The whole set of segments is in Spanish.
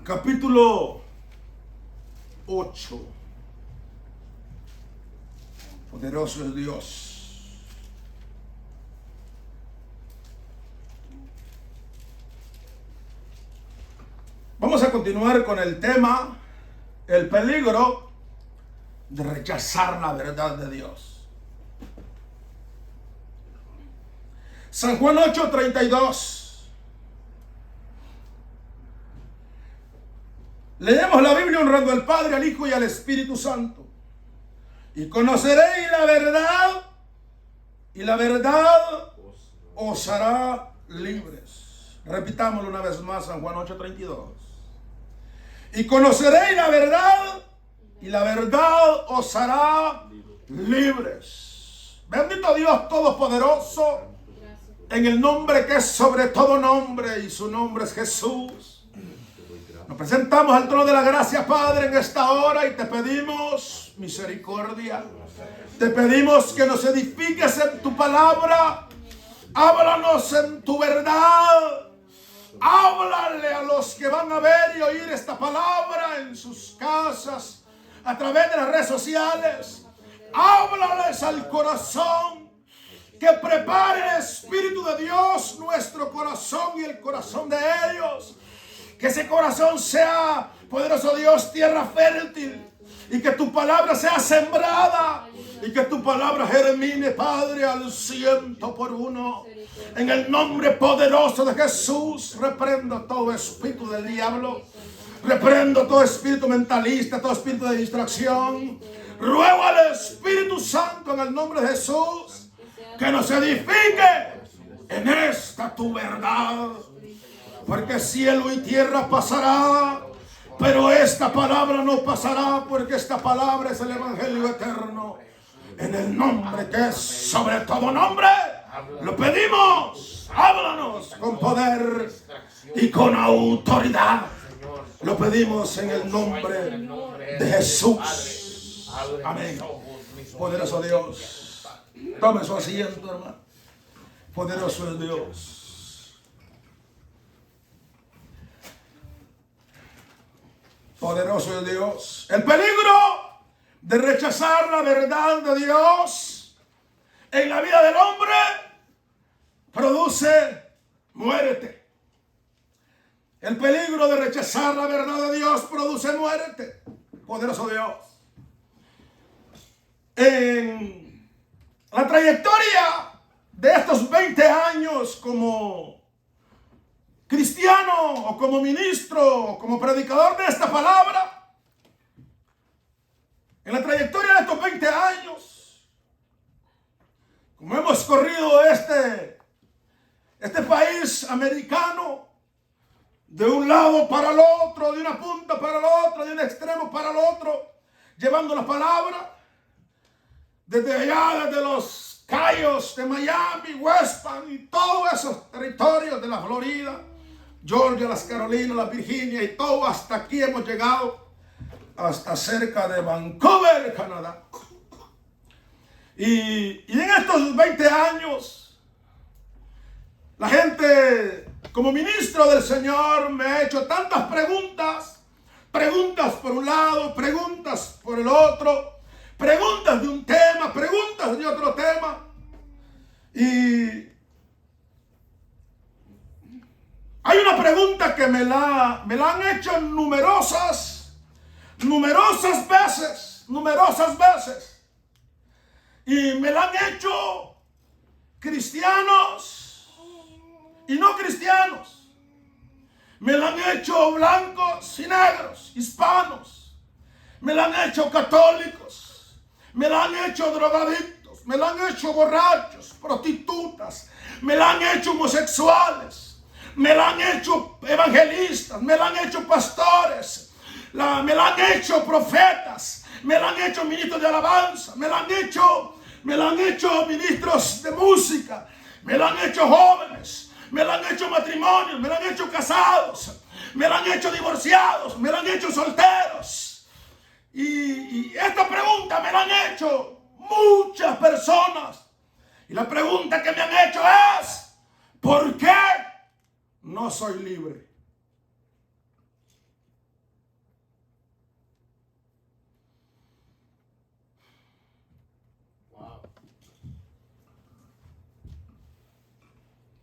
capítulo 8. Poderoso es Dios. Vamos a continuar con el tema, el peligro de rechazar la verdad de Dios. San Juan 8:32. Leemos la Biblia honrando al Padre, al Hijo y al Espíritu Santo. Y conoceréis la verdad, y la verdad os hará libres. Repitámoslo una vez más, San Juan 8:32. Y conoceréis la verdad, y la verdad os hará libres. Bendito Dios Todopoderoso, en el nombre que es sobre todo nombre, y su nombre es Jesús. Nos presentamos al trono de la gracia, Padre, en esta hora, y te pedimos misericordia. Te pedimos que nos edifiques en tu palabra. Háblanos en tu verdad. Háblale a los que van a ver y oír esta palabra en sus casas, a través de las redes sociales. Háblales al corazón. Que prepare el Espíritu de Dios nuestro corazón y el corazón de ellos. Que ese corazón sea, poderoso Dios, tierra fértil. Y que tu palabra sea sembrada. Y que tu palabra germine, Padre, al 100%. En el nombre poderoso de Jesús, reprendo todo espíritu del diablo. Reprendo todo espíritu mentalista, todo espíritu de distracción. Ruego al Espíritu Santo en el nombre de Jesús que nos edifique en esta tu verdad. Porque cielo y tierra pasará, pero esta palabra no pasará, porque esta palabra es el Evangelio eterno. En el nombre que es sobre todo nombre, lo pedimos. Háblanos con poder y con autoridad. Lo pedimos en el nombre de Jesús. Amén. Poderoso Dios. Tome su asiento, hermano. Poderoso es Dios. Poderoso es Dios. El peligro de rechazar la verdad de Dios en la vida del hombre produce muerte. El peligro de rechazar la verdad de Dios produce muerte. Poderoso Dios. En la trayectoria de estos 20 años como cristiano o como ministro o como predicador de esta palabra, en la trayectoria de estos 20 años, como hemos corrido este país americano de un lado para el otro, de una punta para el otro, de un extremo para el otro, llevando la palabra, desde allá, desde los Cayos de Miami, West Palm y todos esos territorios de la Florida, Georgia, las Carolinas, las Virginia y todo hasta aquí hemos llegado, hasta cerca de Vancouver, Canadá. Y en estos 20 años, la gente, como ministro del Señor, me ha hecho tantas preguntas. Preguntas por un lado, preguntas por el otro, preguntas de un tema, preguntas de otro tema. Y hay una pregunta que me la han hecho numerosas veces. Y me la han hecho cristianos y no cristianos. Me la han hecho blancos y negros, hispanos. Me la han hecho católicos. Me la han hecho drogadictos. Me la han hecho borrachos, prostitutas. Me la han hecho homosexuales. Me la han hecho evangelistas. Me la han hecho pastores. Me la han hecho profetas. Me la han hecho ministros de alabanza. Me la han hecho ministros de música. Me la han hecho jóvenes. Me la han hecho matrimonios, me la han hecho casados, me la han hecho divorciados, me la han hecho solteros. Y esta pregunta me la han hecho muchas personas. Y la pregunta que me han hecho es, ¿por qué no soy libre?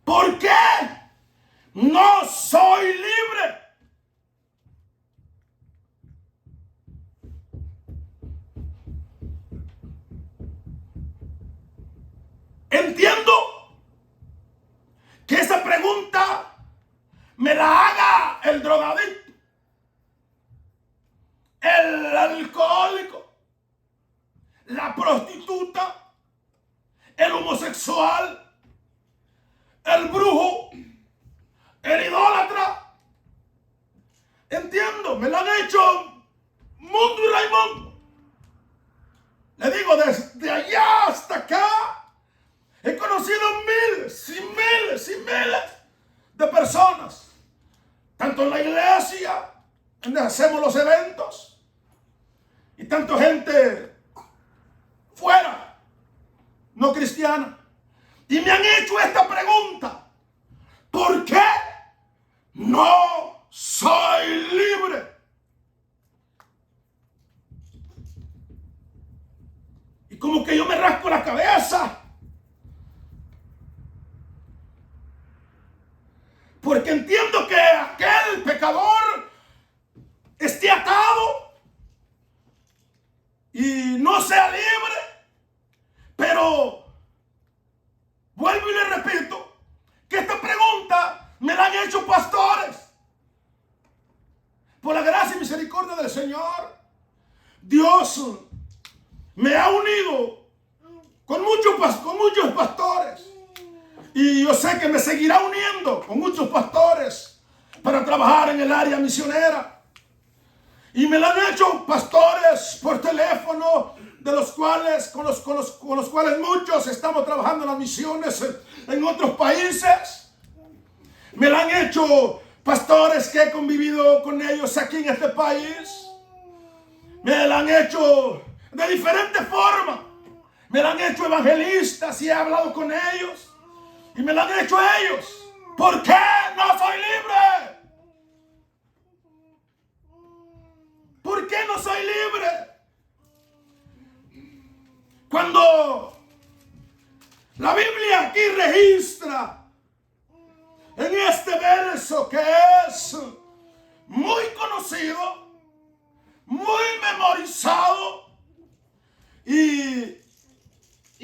¿Por qué no soy libre? Entiendo que esa pregunta me la haga el drogadicto, el alcohólico, la prostituta, el homosexual, el brujo, el idólatra. Entiendo, me lo han hecho Mundo y Raimundo. Le digo, desde allá hasta acá he conocido miles y miles y miles de personas, tanto en la iglesia, donde hacemos los eventos, y tanto gente fuera, no cristiana. Y me han hecho esta pregunta: ¿por qué no soy libre? Y como que yo me rasco la cabeza, porque entiendo que aquel pecador esté atado y no sea libre. Pero vuelvo y le repito que esta pregunta me la han hecho pastores. Por la gracia y misericordia del Señor, Dios me ha unido con muchos pastores. Y yo sé que me seguirá uniendo con muchos pastores para trabajar en el área misionera. Y me lo han hecho pastores por teléfono, de los cuales, con los cuales muchos estamos trabajando en las misiones en otros países. Me lo han hecho pastores que he convivido con ellos aquí en este país. Me lo han hecho de diferentes formas. Me lo han hecho evangelistas y he hablado con ellos. Y me lo han hecho ellos. ¿Por qué no soy libre? ¿Por qué no soy libre? Cuando la Biblia aquí registra en este verso, que es muy conocido, muy memorizado, y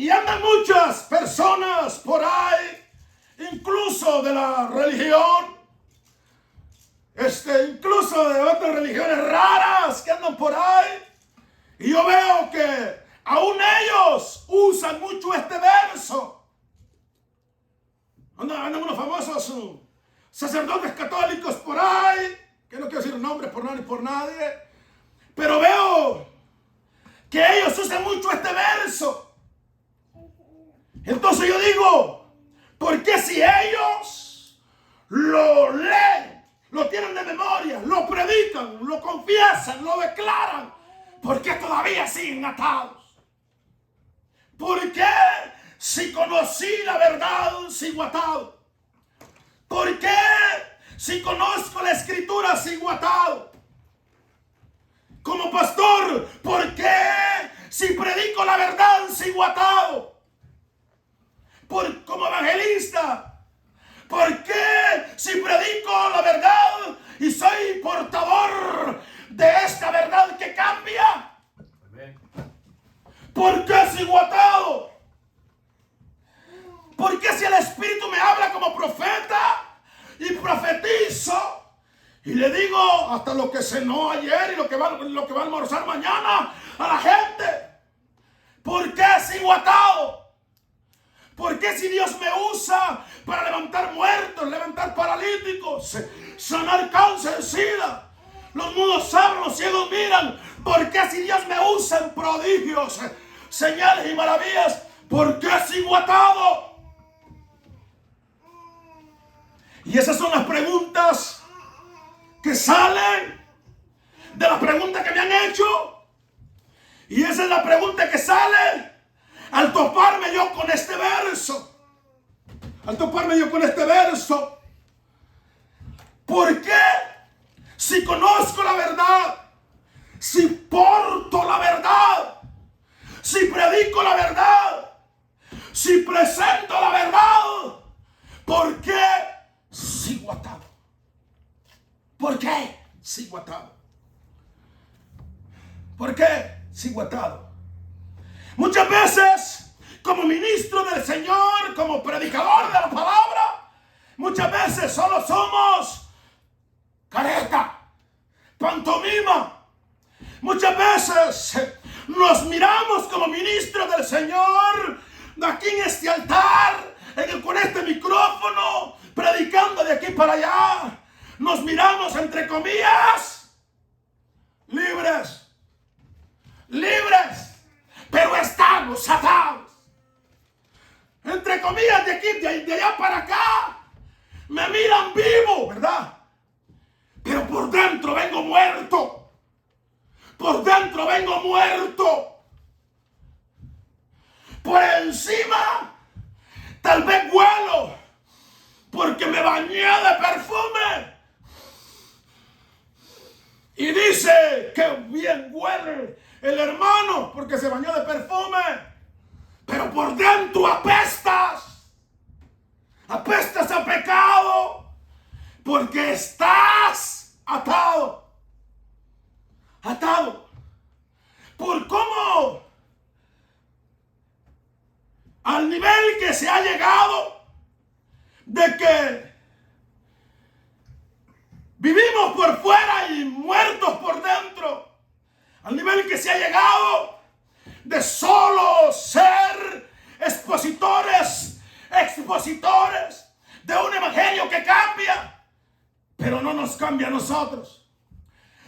andan muchas personas por ahí, incluso de la religión, incluso de otras religiones raras que andan por ahí, y yo veo que aún ellos usan mucho este verso. Andan unos famosos sacerdotes católicos por ahí, que no quiero decir nombres por nadie, pero veo que ellos usan mucho este verso. Entonces yo digo, ¿por qué si ellos lo leen, lo tienen de memoria, lo predican, lo confiesan, lo declaran, por qué todavía siguen atados? ¿Por qué si conocí la verdad sigo atado? ¿Por qué si conozco la escritura sigo atado? Como pastor, ¿por qué si predico la verdad sigo atado? Como evangelista, ¿por qué si predico la verdad y soy portador de esta verdad que cambia? Amén. ¿Por qué sigo atado? ¿Por qué si el Espíritu me habla como profeta y profetizo y le digo hasta lo que cenó ayer y lo que va a almorzar mañana a la gente? ¿Por qué sigo atado? ¿Por qué si Dios me usa para levantar muertos, levantar paralíticos, sanar cáncer, sida, los mudos hablan, los ciegos miran? ¿Por qué si Dios me usa en prodigios, señales y maravillas, por qué sigo atado? Y esas son las preguntas que salen de las preguntas que me han hecho. Y esa es la pregunta que sale al toparme yo con este verso. Al toparme yo con este verso. ¿Por qué si conozco la verdad, si porto la verdad, si predico la verdad, si presento la verdad, ¿Por qué sigo atado? ¿Por qué sigo atado? ¿Por qué sigo atado? Muchas veces, como ministro del Señor, como predicador de la palabra, muchas veces solo somos careta, pantomima. Muchas veces nos miramos como ministros del Señor aquí en este altar, con este micrófono, predicando de aquí para allá. Nos miramos, entre comillas, libres, pero estamos atados. Entre comillas, de aquí, de allá para acá, me miran vivo, ¿verdad? Pero por dentro vengo muerto. Por dentro vengo muerto. Por encima, tal vez huelo, porque me bañé de perfume. Y dice que bien huele el hermano porque se bañó de perfume. Pero por dentro apestas. Apestas a pecado. Porque estás atado. Atado. Por cómo, al nivel que se ha llegado de que vivimos por fuera y muertos por dentro. Al nivel que se ha llegado de solo ser expositores de un evangelio que cambia, pero no nos cambia a nosotros.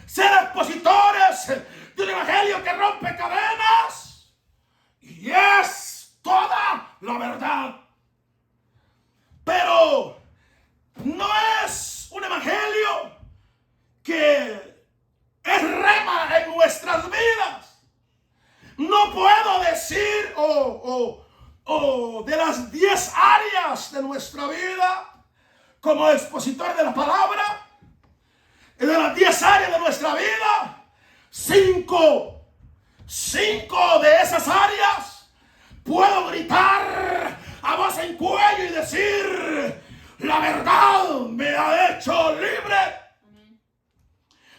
Ser expositores de un evangelio que rompe cadenas y es toda la verdad. Pero no es un evangelio que es rema en nuestras vidas. No puedo decir de las 10 áreas de nuestra vida como expositor de la palabra. De las 10 áreas de nuestra vida, 5 de esas áreas puedo gritar a voz en cuello y decir: la verdad me ha hecho libre.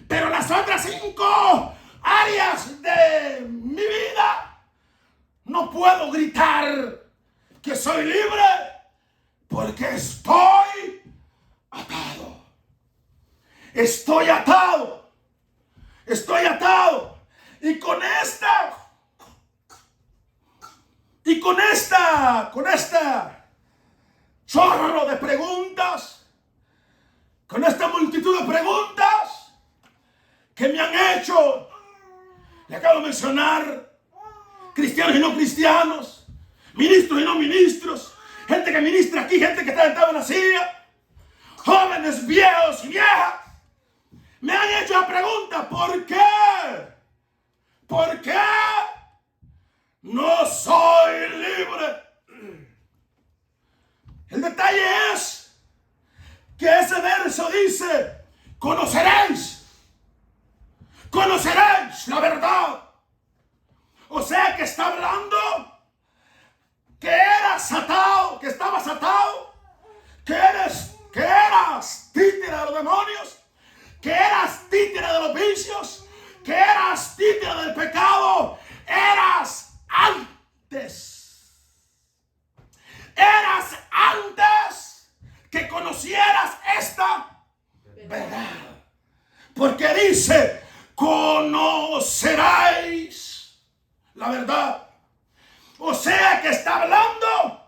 Pero las otras 5 áreas de mi vida no puedo gritar que soy libre porque estoy atado. Estoy atado. Estoy atado. Y con esta chorro de preguntas, con esta multitud de preguntas que me han hecho, le acabo de mencionar, cristianos y no cristianos, ministros y no ministros, gente que ministra aquí, gente que está sentada en la silla, jóvenes, viejos y viejas. Me han hecho la pregunta: ¿por qué? ¿Por qué no soy libre? El detalle es que ese verso dice: conoceréis la verdad. O sea que está hablando que eras atado, que estabas atado, que eras títere de los demonios, que eras títere de los vicios, que eras títere del pecado. Eras antes que conocieras esta verdad. Porque dice: conoceréis la verdad. O sea que está hablando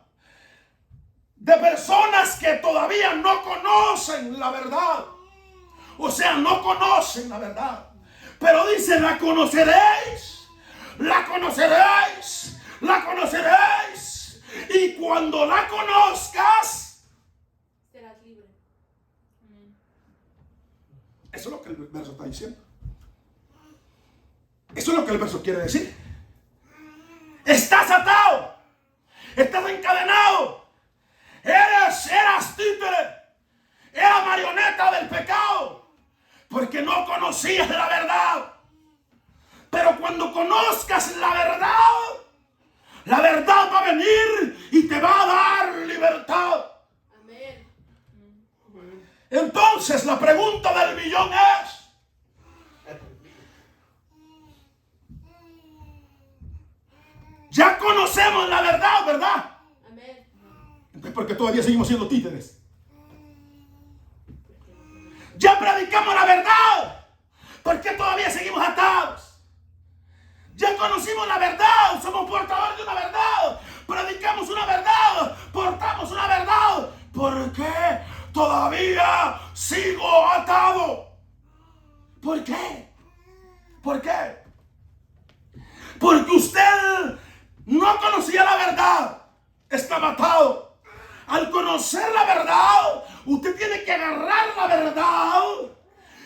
de personas que todavía no conocen la verdad. O sea, no conocen la verdad. Pero dice: la conoceréis, la conoceréis, la conoceréis. Y cuando la conozcas, serás libre. Amén. Eso es lo que el verso está diciendo. Eso es lo que el verso quiere decir. Estás atado, estás encadenado, eras títere, eras marioneta del pecado, porque no conocías la verdad. Pero cuando conozcas la verdad va a venir y te va a dar libertad. Amén. Entonces la pregunta del millón es: ya conocemos la verdad, ¿verdad? Amén. Porque todavía seguimos siendo títeres. Ya predicamos la verdad, porque todavía seguimos atados. Ya conocimos la verdad, somos portadores de una verdad, predicamos una verdad, portamos una verdad. ¿Por qué todavía sigo atado? ¿Por qué? ¿Por qué? Porque usted no conocía la verdad, estaba atado. Al conocer la verdad, usted tiene que agarrar la verdad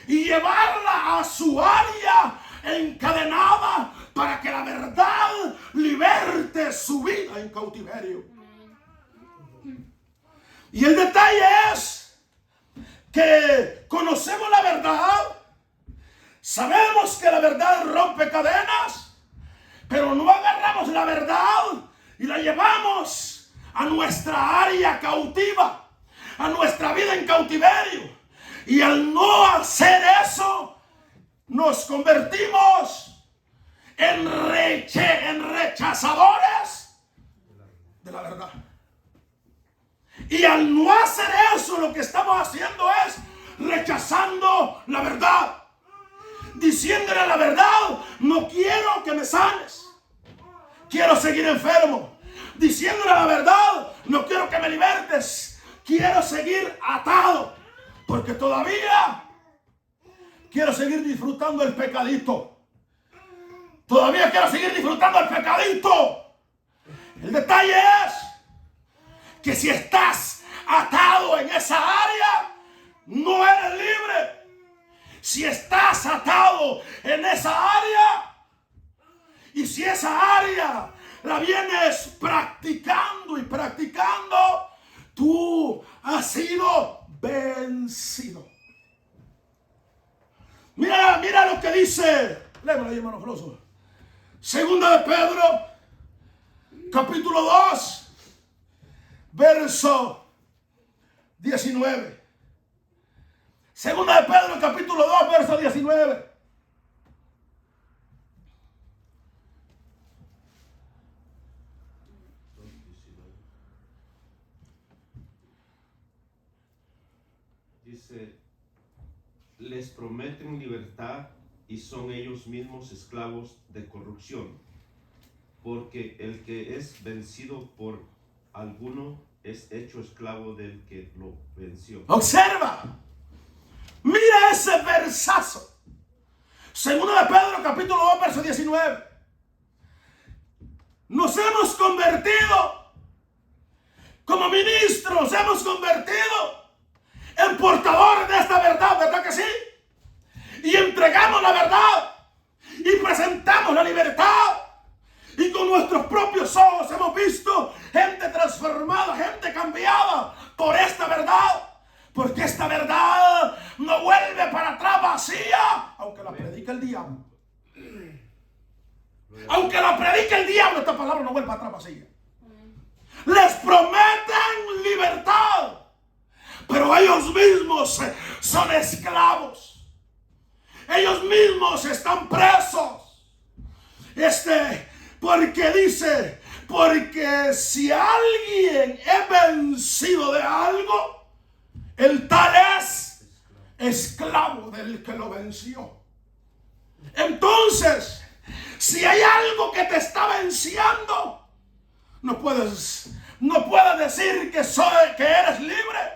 y llevarla a su área encadenada para que la verdad liberte su vida en cautiverio. Y el detalle es que conocemos la verdad, sabemos que la verdad rompe cadenas, pero no agarramos la verdad y la llevamos a nuestra área cautiva, a nuestra vida en cautiverio. Y al no hacer eso, nos convertimos en rechazadores de la verdad. Y al no hacer eso, lo que estamos haciendo es rechazando la verdad, diciéndole a la verdad: no quiero que me sanes, quiero seguir enfermo. Diciéndole la verdad: no quiero que me libertes, quiero seguir atado, porque todavía quiero seguir disfrutando el pecadito. Todavía quiero seguir disfrutando el pecadito. El detalle es que si estás atado en esa área, no eres libre. Si estás atado en esa área, y si esa área la vienes practicando y practicando, tú has sido vencido. Mira lo que dice, léemelo ahí, hermano Floso. Segunda de Pedro, capítulo 2, verso 19. Segunda de Pedro, capítulo 2, verso 19. Dice: les prometen libertad y son ellos mismos esclavos de corrupción, porque el que es vencido por alguno es hecho esclavo del que lo venció. Observa, mira ese versazo. Segunda de Pedro, capítulo 2, verso 19. Nos hemos convertido como ministros, hemos convertido en portadores de esta verdad, ¿verdad que sí? Y entregamos la verdad y presentamos la libertad, y con nuestros propios ojos hemos visto gente transformada, gente cambiada por esta verdad, porque esta verdad no vuelve para atrás vacía, aunque la predique el diablo. Aunque la predique el diablo, esta palabra no vuelve para atrás vacía. Les prometen libertad, pero ellos mismos son esclavos. Ellos mismos están presos. Porque dice, porque si alguien es vencido de algo, el tal es esclavo del que lo venció. Entonces, si hay algo que te está venciendo, no puedes decir que eres libre.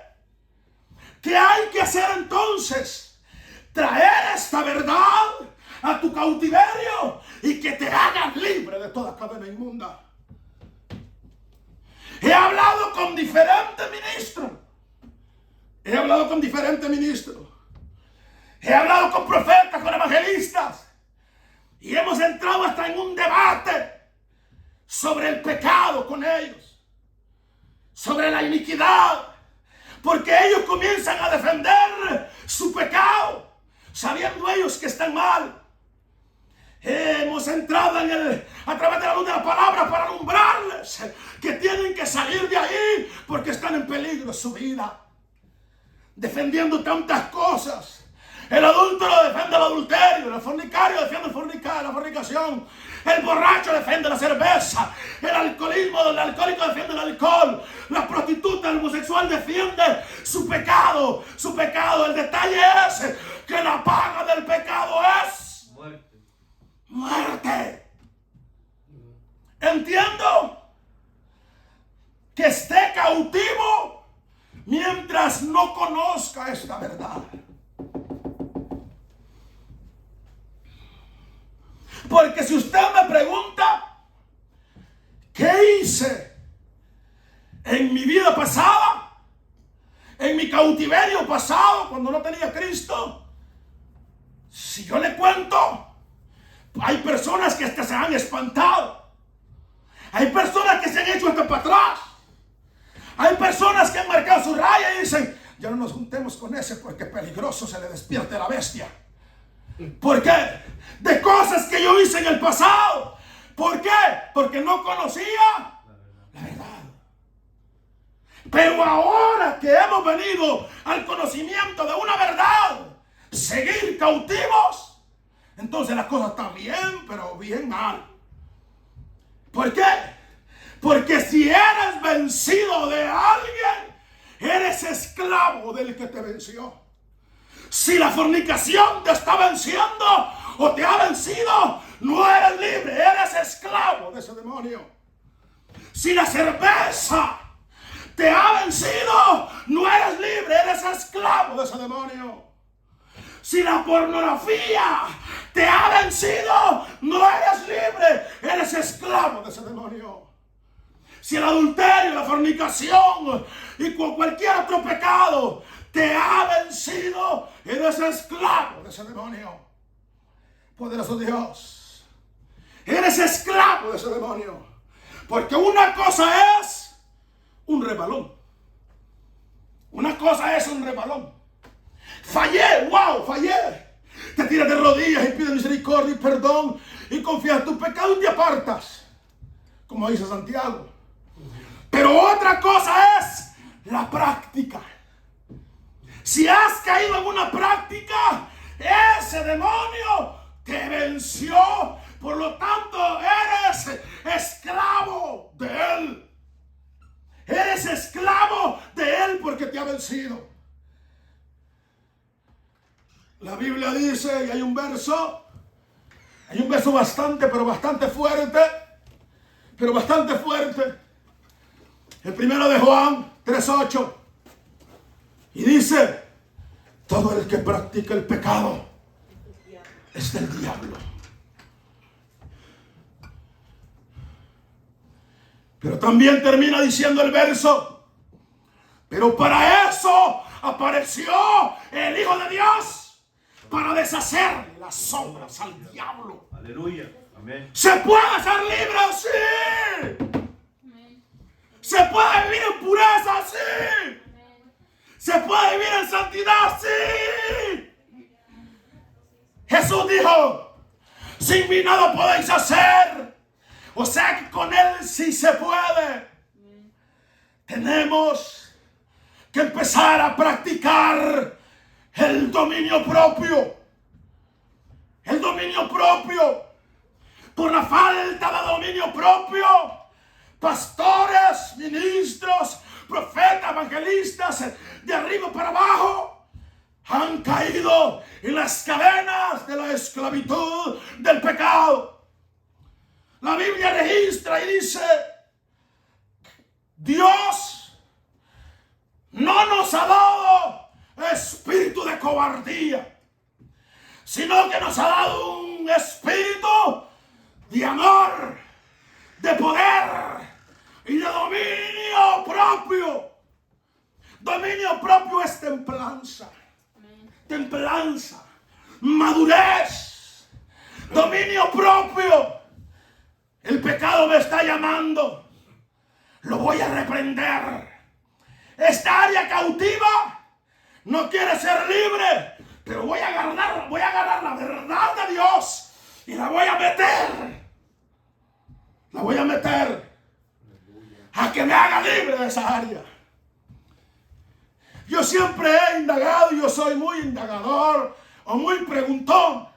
¿Qué hay que hacer entonces? Traer esta verdad a tu cautiverio y que te hagas libre de toda cadena inmunda. He hablado con diferentes ministros. He hablado con profetas, con evangelistas. Y hemos entrado hasta en un debate sobre el pecado con ellos, sobre la iniquidad, porque ellos comienzan a defender su pecado, sabiendo ellos que están mal. Hemos entrado a través de la luz de la palabra para alumbrarles que tienen que salir de ahí porque están en peligro su vida. defendiendo tantas cosas. El adúltero defiende el adulterio, el fornicario defiende la fornicación, el borracho defiende la cerveza, el alcohólico defiende el alcohol, la prostituta, el homosexual defiende su pecado. El detalle es que la paga del pecado es muerte. Entiendo que esté cautivo mientras no conozca esta verdad. Porque si usted me pregunta, ¿qué hice en mi vida pasada? En mi cautiverio pasado, cuando no tenía a Cristo. Si yo le cuento, hay personas que hasta se han espantado. Hay personas que se han hecho hasta para atrás. Hay personas que han marcado su raya y dicen, ya no nos juntemos con ese porque peligroso se le despierte la bestia. ¿Por qué? De cosas que yo hice en el pasado. ¿Por qué? Porque no conocía la verdad. Pero ahora que hemos venido al conocimiento de una verdad, seguir cautivos, entonces las cosas están bien, pero bien mal. ¿Por qué? Porque si eres vencido de alguien, eres esclavo del que te venció. Si la fornicación te está venciendo o te ha vencido, no eres libre, eres esclavo de ese demonio. Si la cerveza te ha vencido, no eres libre, eres esclavo de ese demonio. Si la pornografía te ha vencido, no eres libre, eres esclavo de ese demonio. Si el adulterio, la fornicación y cualquier otro pecado te ha vencido, eres esclavo de ese demonio. Poderoso Dios, eres esclavo de ese demonio. Porque una cosa es un resbalón. Una cosa es un resbalón. Fallé. Te tiras de rodillas y pides misericordia y perdón y confías en tu pecado y te apartas, como dice Santiago. Pero otra cosa es la práctica. Si has caído en una práctica, ese demonio te venció. Por lo tanto, eres esclavo de él. Eres esclavo de él porque te ha vencido. La Biblia dice, y hay un verso bastante fuerte. El primero de Juan 3:8. Y dice, todo el que practica el pecado es del diablo. Pero también termina diciendo el verso, pero para eso apareció el Hijo de Dios, para deshacer las obras al diablo. Aleluya. Amén. ¿Se puede ser libre? Sí. ¿Se puede vivir en pureza? Sí. ¿Se puede vivir en santidad? Sí. Jesús dijo, sin mí nada podéis hacer. O sea que con él sí se puede. Tenemos que empezar a practicar el dominio propio. El dominio propio. Por la falta de dominio propio, pastores, ministros, profetas, evangelistas, de arriba para abajo, han caído en las cadenas de la esclavitud del pecado. La Biblia registra y dice, Dios no nos ha dado espíritu de cobardía, sino que nos ha dado un espíritu de amor, de poder y de dominio propio. Dominio propio es templanza. Templanza, madurez, dominio propio. El pecado me está llamando, lo voy a reprender. Esta área cautiva no quiere ser libre, pero voy a agarrar la verdad de Dios y la voy a meter a que me haga libre de esa área. Yo siempre he indagado, yo soy muy indagador o muy preguntón.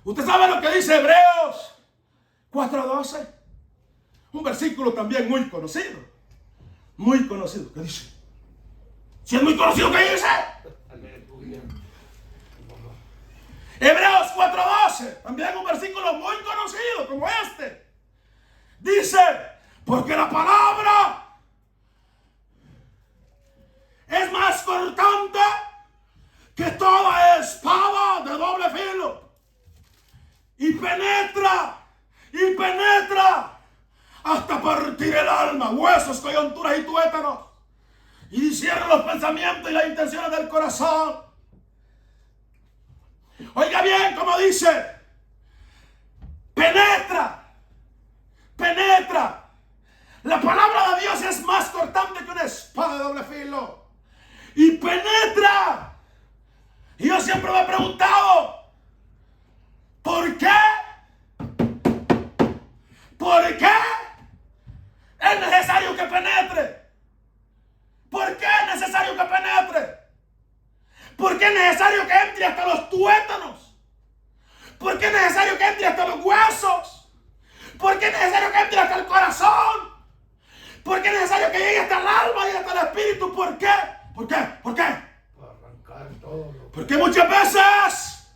Usted sabe lo que dice Hebreos 4:12. Un versículo también muy conocido. Muy conocido. ¿Qué dice? Si es muy conocido, ¿qué dice? Hebreos 4:12. También un versículo muy conocido como este. Dice, porque la palabra es más cortante que toda espada de doble filo. Y penetra hasta partir el alma, huesos, coyunturas y tuétanos, y discierne los pensamientos y las intenciones del corazón. Oiga bien como dice, penetra. La palabra de Dios es más cortante que una espada de doble filo. Y penetra. Y yo siempre me he preguntado, ¿por qué? ¿Por qué es necesario que penetre? ¿Por qué es necesario que penetre? ¿Por qué es necesario que entre hasta los tuétanos? ¿Por qué es necesario que entre hasta los huesos? ¿Por qué es necesario que entre hasta el corazón? ¿Por qué es necesario que llegue hasta el alma y hasta el espíritu? ¿Por qué? ¿Por qué? ¿Por qué? Para arrancar todo. Porque muchas veces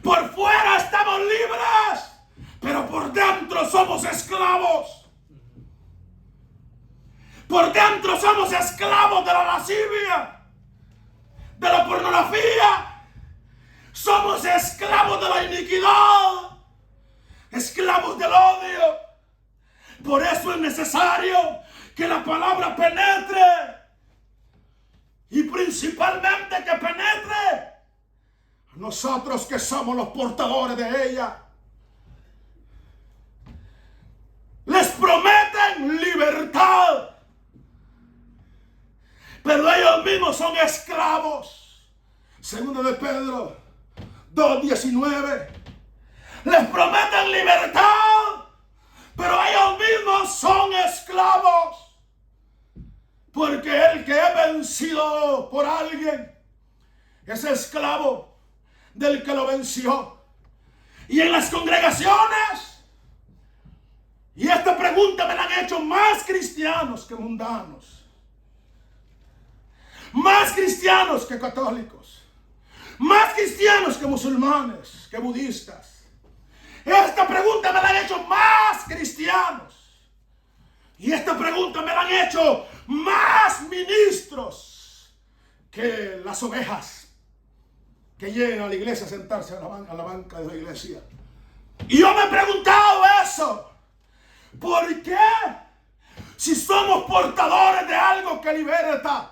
por fuera estamos libres, pero por dentro somos esclavos. Por dentro somos esclavos de la lascivia, de la pornografía. Somos esclavos de la iniquidad, esclavos del odio. Por eso es necesario que la palabra penetre, y principalmente que penetre a nosotros que somos los portadores de ella. Les prometen libertad, pero ellos mismos son esclavos. Segundo de Pedro 2:19. Les prometen libertad, pero ellos mismos son esclavos. Porque el que es vencido por alguien es esclavo del que lo venció. Y en las congregaciones, y esta pregunta me la han hecho más cristianos que mundanos, más cristianos que católicos, más cristianos que musulmanes, que budistas. Esta pregunta me la han hecho más cristianos. Y esta pregunta me la han hecho más ministros que las ovejas que llegan a la iglesia a sentarse a la banca de la iglesia. Y yo me he preguntado eso. ¿Por qué? Si somos portadores de algo que liberta,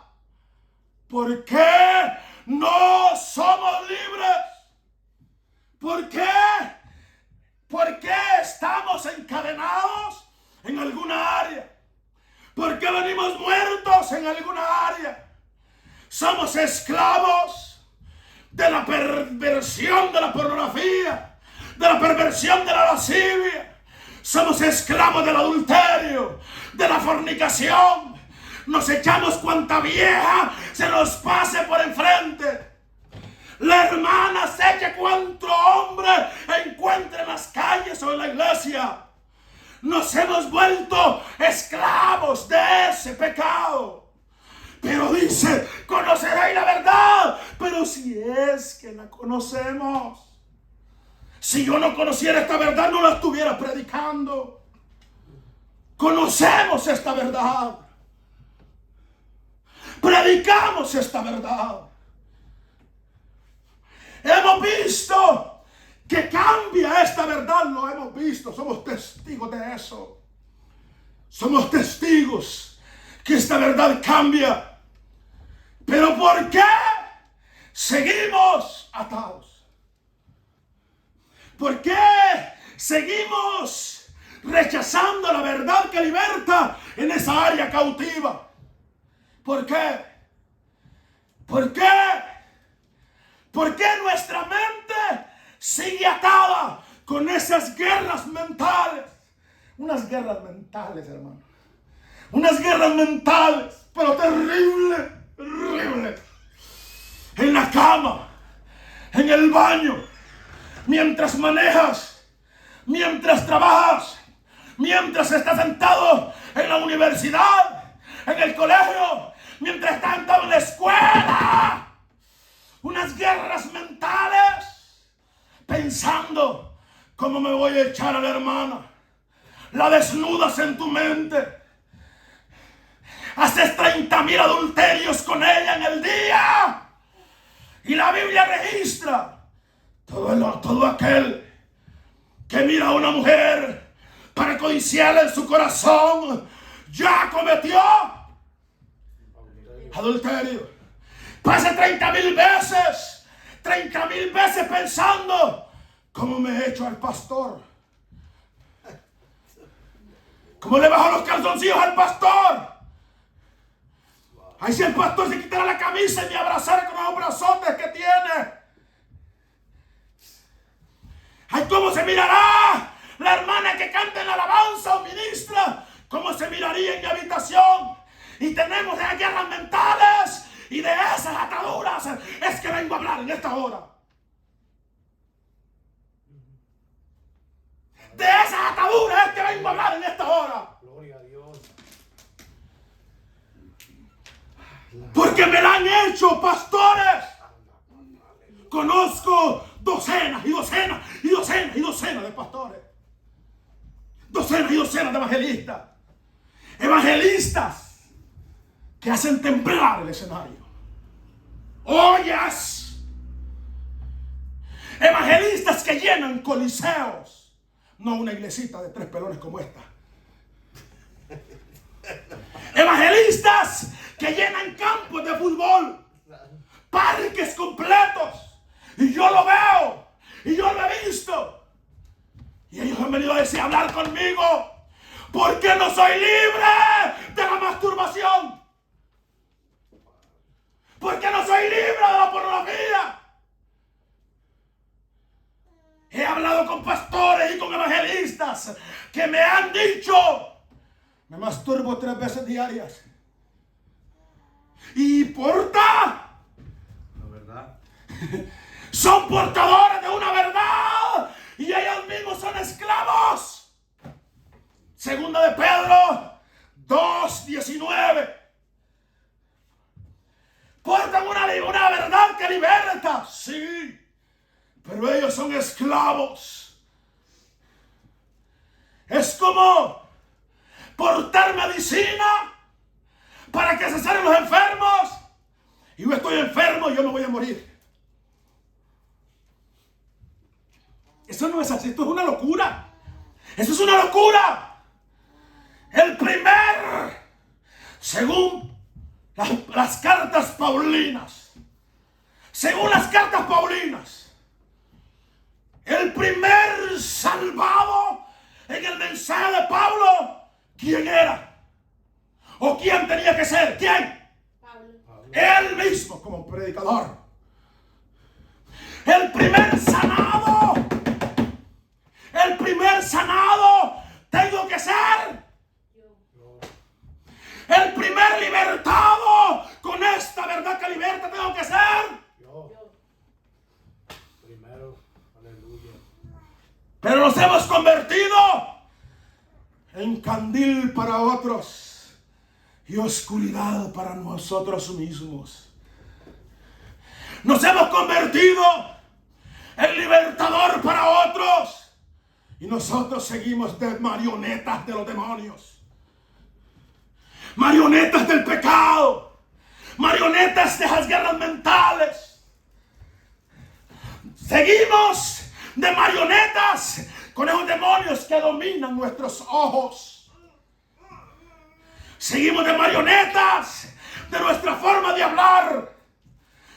¿por qué no somos libres? ¿Por qué? ¿Por qué estamos encadenados en alguna área? ¿Por qué venimos muertos en alguna área? Somos esclavos de la perversión de la pornografía, de la perversión de la lascivia. Somos esclavos del adulterio, de la fornicación. Nos echamos cuanta vieja se nos pase por enfrente. La hermana se echa cuanto hombre encuentre en las calles o en la iglesia. Nos hemos vuelto esclavos de ese pecado. Pero dice, conoceréis la verdad. Pero si es que la conocemos. Si yo no conociera esta verdad, no la estuviera predicando. Conocemos esta verdad. Predicamos esta verdad. Hemos visto que cambia esta verdad, lo hemos visto, somos testigos de eso. Somos testigos que esta verdad cambia. Pero ¿por qué seguimos atados? ¿Por qué seguimos rechazando la verdad que liberta en esa área cautiva? ¿Por qué? ¿Por qué? ¿Por qué nuestra mente sigue atada con esas guerras mentales? Unas guerras mentales, hermano. Unas guerras mentales, pero terrible, terrible. En la cama, en el baño, mientras manejas, mientras trabajas, mientras estás sentado en la universidad, en el colegio, mientras estás sentado en la escuela. Unas guerras mentales, pensando cómo me voy a echar a la hermana. La desnudas en tu mente. Haces 30,000 adulterios con ella en el día. Y la Biblia registra todo aquel que mira a una mujer para codiciarla en su corazón, ya cometió adulterio. Pasa 30,000 veces, 30,000 veces pensando cómo me he hecho al pastor. ¿Cómo le bajo los calzoncillos al pastor? Ay, si el pastor se quitara la camisa y me abrazara con los brazotes que tiene. Ay, ¿cómo se mirará la hermana que canta en la alabanza o ministra? ¿Cómo se miraría en mi habitación? Y tenemos esas guerras mentales y de esas ataduras es que vengo a hablar en esta hora. De esas ataduras es que vengo a hablar en esta hora. Gloria a Dios. Porque me la han hecho, pastores. Conozco docenas y docenas y docenas y docenas de pastores. Docenas y docenas de evangelistas. Evangelistas que hacen temblar el escenario. Ollas. Evangelistas que llenan coliseos. No una iglesita de 3 pelones como esta. Evangelistas que llenan campos de fútbol, parques completos. Y yo lo veo, y yo lo he visto. Y ellos han venido a decir, hablar conmigo, porque no soy libre de la masturbación. Porque no soy libre de la pornografía. He hablado con pastores y con evangelistas que me han dicho, me masturbo 3 veces diarias. ¿Y importa? La verdad. Son portadores de una verdad y ellos mismos son esclavos. Segunda de Pedro 2:19. Portan una verdad que liberta, sí, pero ellos son esclavos. Es como portar medicina para que se sanen los enfermos. Y yo estoy enfermo y yo me voy a morir. Eso no es así, esto es una locura. Eso es una locura. Según las cartas paulinas, el primer salvado en el mensaje de Pablo, ¿quién era? ¿O quién tenía que ser? ¿Quién? Pablo. Él mismo como predicador. El primer sanado tengo que ser. El primer libertado con esta verdad que liberta tengo que ser. Yo. Primero, aleluya. Pero nos hemos convertido en candil para otros y oscuridad para nosotros mismos. Nos hemos convertido en libertador para otros y nosotros seguimos de marionetas de los demonios. Marionetas del pecado, marionetas de las guerras mentales. Seguimos de marionetas con esos demonios que dominan nuestros ojos. Seguimos de marionetas de nuestra forma de hablar.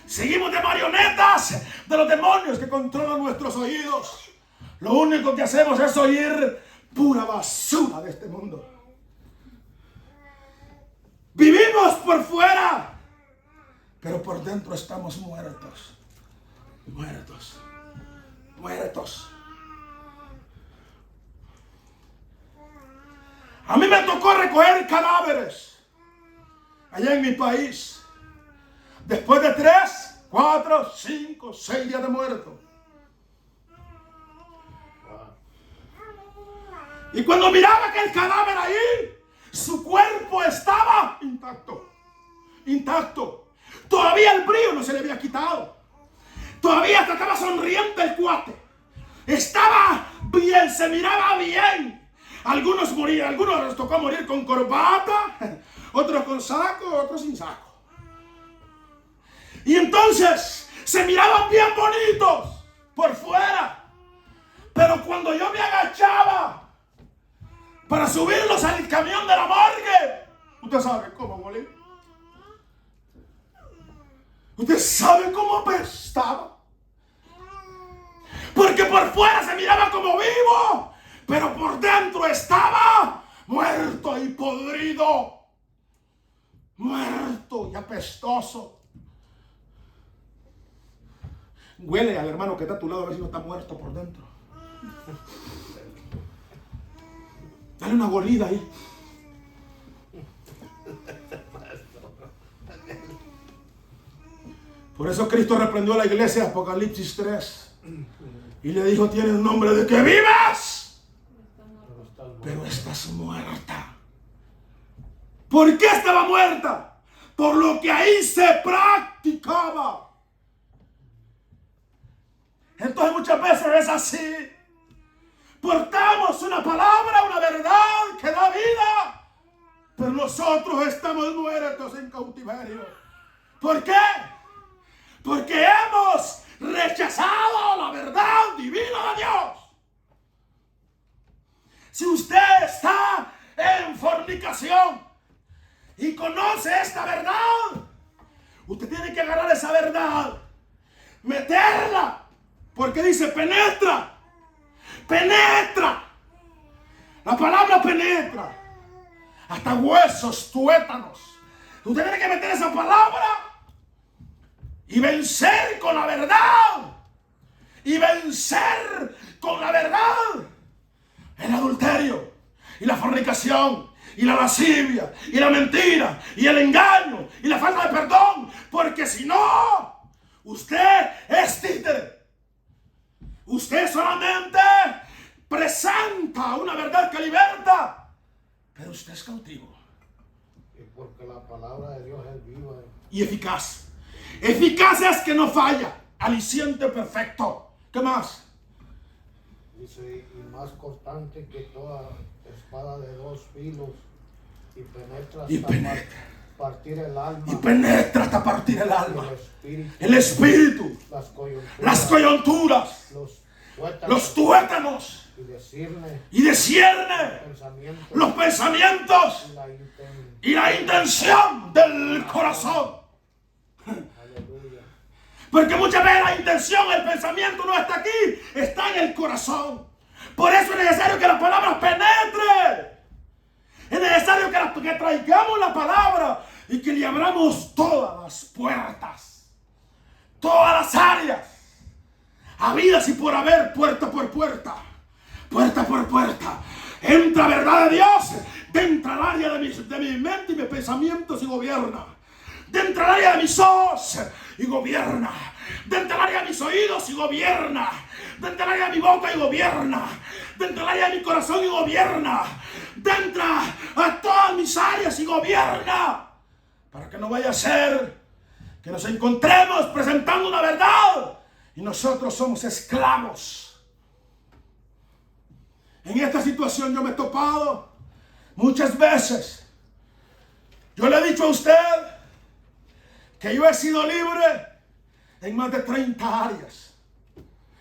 Seguimos de marionetas de los demonios que controlan nuestros oídos. Lo único que hacemos es oír pura basura de este mundo. Vivimos por fuera, pero por dentro estamos muertos. A mí me tocó recoger cadáveres allá en mi país. Después de 3, 4, 5, 6 días de muerto. Y cuando miraba que el cadáver ahí, su cuerpo estaba intacto. Intacto. Todavía el brillo no se le había quitado. Todavía hasta estaba sonriente el cuate. Estaba bien, se miraba bien. Algunos morían, algunos les tocó morir con corbata, otros con saco, otros sin saco. Y entonces se miraban bien bonitos por fuera. Pero cuando yo me agachaba para subirlos al camión de la morgue, usted sabe cómo morí. Usted sabe cómo apestaba. Porque por fuera se miraba como vivo, pero por dentro estaba muerto y podrido. Muerto y apestoso. Huele al hermano que está a tu lado a ver si no está muerto por dentro. Dale una golida ahí. Por eso Cristo reprendió a la iglesia, Apocalipsis 3. Y le dijo, tienes nombre de que vivas, pero estás muerta. ¿Por qué estaba muerta? Por lo que ahí se practicaba. Entonces muchas veces es así. Portamos una palabra, una verdad que da vida, pero nosotros estamos muertos en cautiverio. ¿Por qué? Porque hemos rechazado la verdad divina de Dios. Si usted está en fornicación y conoce esta verdad, usted tiene que agarrar esa verdad, meterla, porque dice penetra, penetra. La palabra penetra hasta huesos, tuétanos. Usted tiene que meter esa palabra y vencer con la verdad. Y vencer con la verdad el adulterio y la fornicación y la lascivia y la mentira y el engaño y la falta de perdón. Porque si no, usted es títere. Usted solamente presenta una verdad que liberta, pero usted es cautivo. Y porque la palabra de Dios es viva Y eficaz. Eficaz es que no falla. Aliciente perfecto. ¿Qué más? dice, y más cortante que toda espada de 2 filos, y penetra hasta partir el alma. Y penetra hasta partir el alma. El espíritu, las coyunturas, los tuétanos. Y discierne los pensamientos y la intención del corazón. Porque muchas veces la intención, el pensamiento no está aquí, está en el corazón. Por eso es necesario que la palabra penetre. Es necesario que traigamos la palabra y que le abramos todas las puertas, todas las áreas, habidas y por haber, puerta por puerta, puerta por puerta. Entra verdad de Dios, entra al área de mi mente y mis pensamientos y gobierna. Dentro del área de mis ojos y gobierna. Dentro del área de mis oídos y gobierna. Dentro del área de mi boca y gobierna. Dentro del área de mi corazón y gobierna. Dentro a todas mis áreas y gobierna. Para que no vaya a ser que nos encontremos presentando una verdad y nosotros somos esclavos. En esta situación yo me he topado muchas veces. Yo le he dicho a usted que yo he sido libre en más de 30 áreas.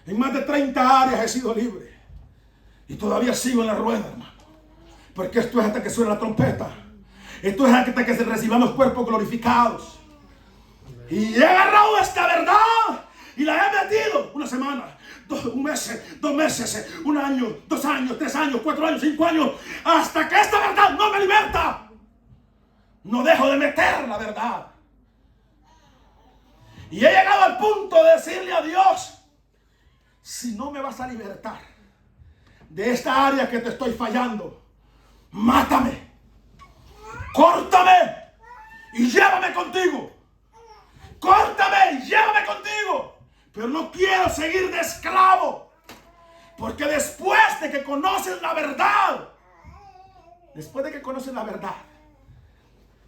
En más de 30 áreas he sido libre. Y todavía sigo en la rueda, hermano. Porque esto es hasta que suene la trompeta. Esto es hasta que recibamos cuerpos glorificados. Y he agarrado esta verdad y la he metido una semana, un mes, 2 meses, 1 año, 2 años, 3 años, 4 años, 5 años, hasta que esta verdad no me liberta. No dejo de meter la verdad. Y he llegado al punto de decirle a Dios, si no me vas a libertar de esta área que te estoy fallando, mátame, córtame y llévame contigo. Córtame y llévame contigo. Pero no quiero seguir de esclavo. Porque después de que conoces la verdad,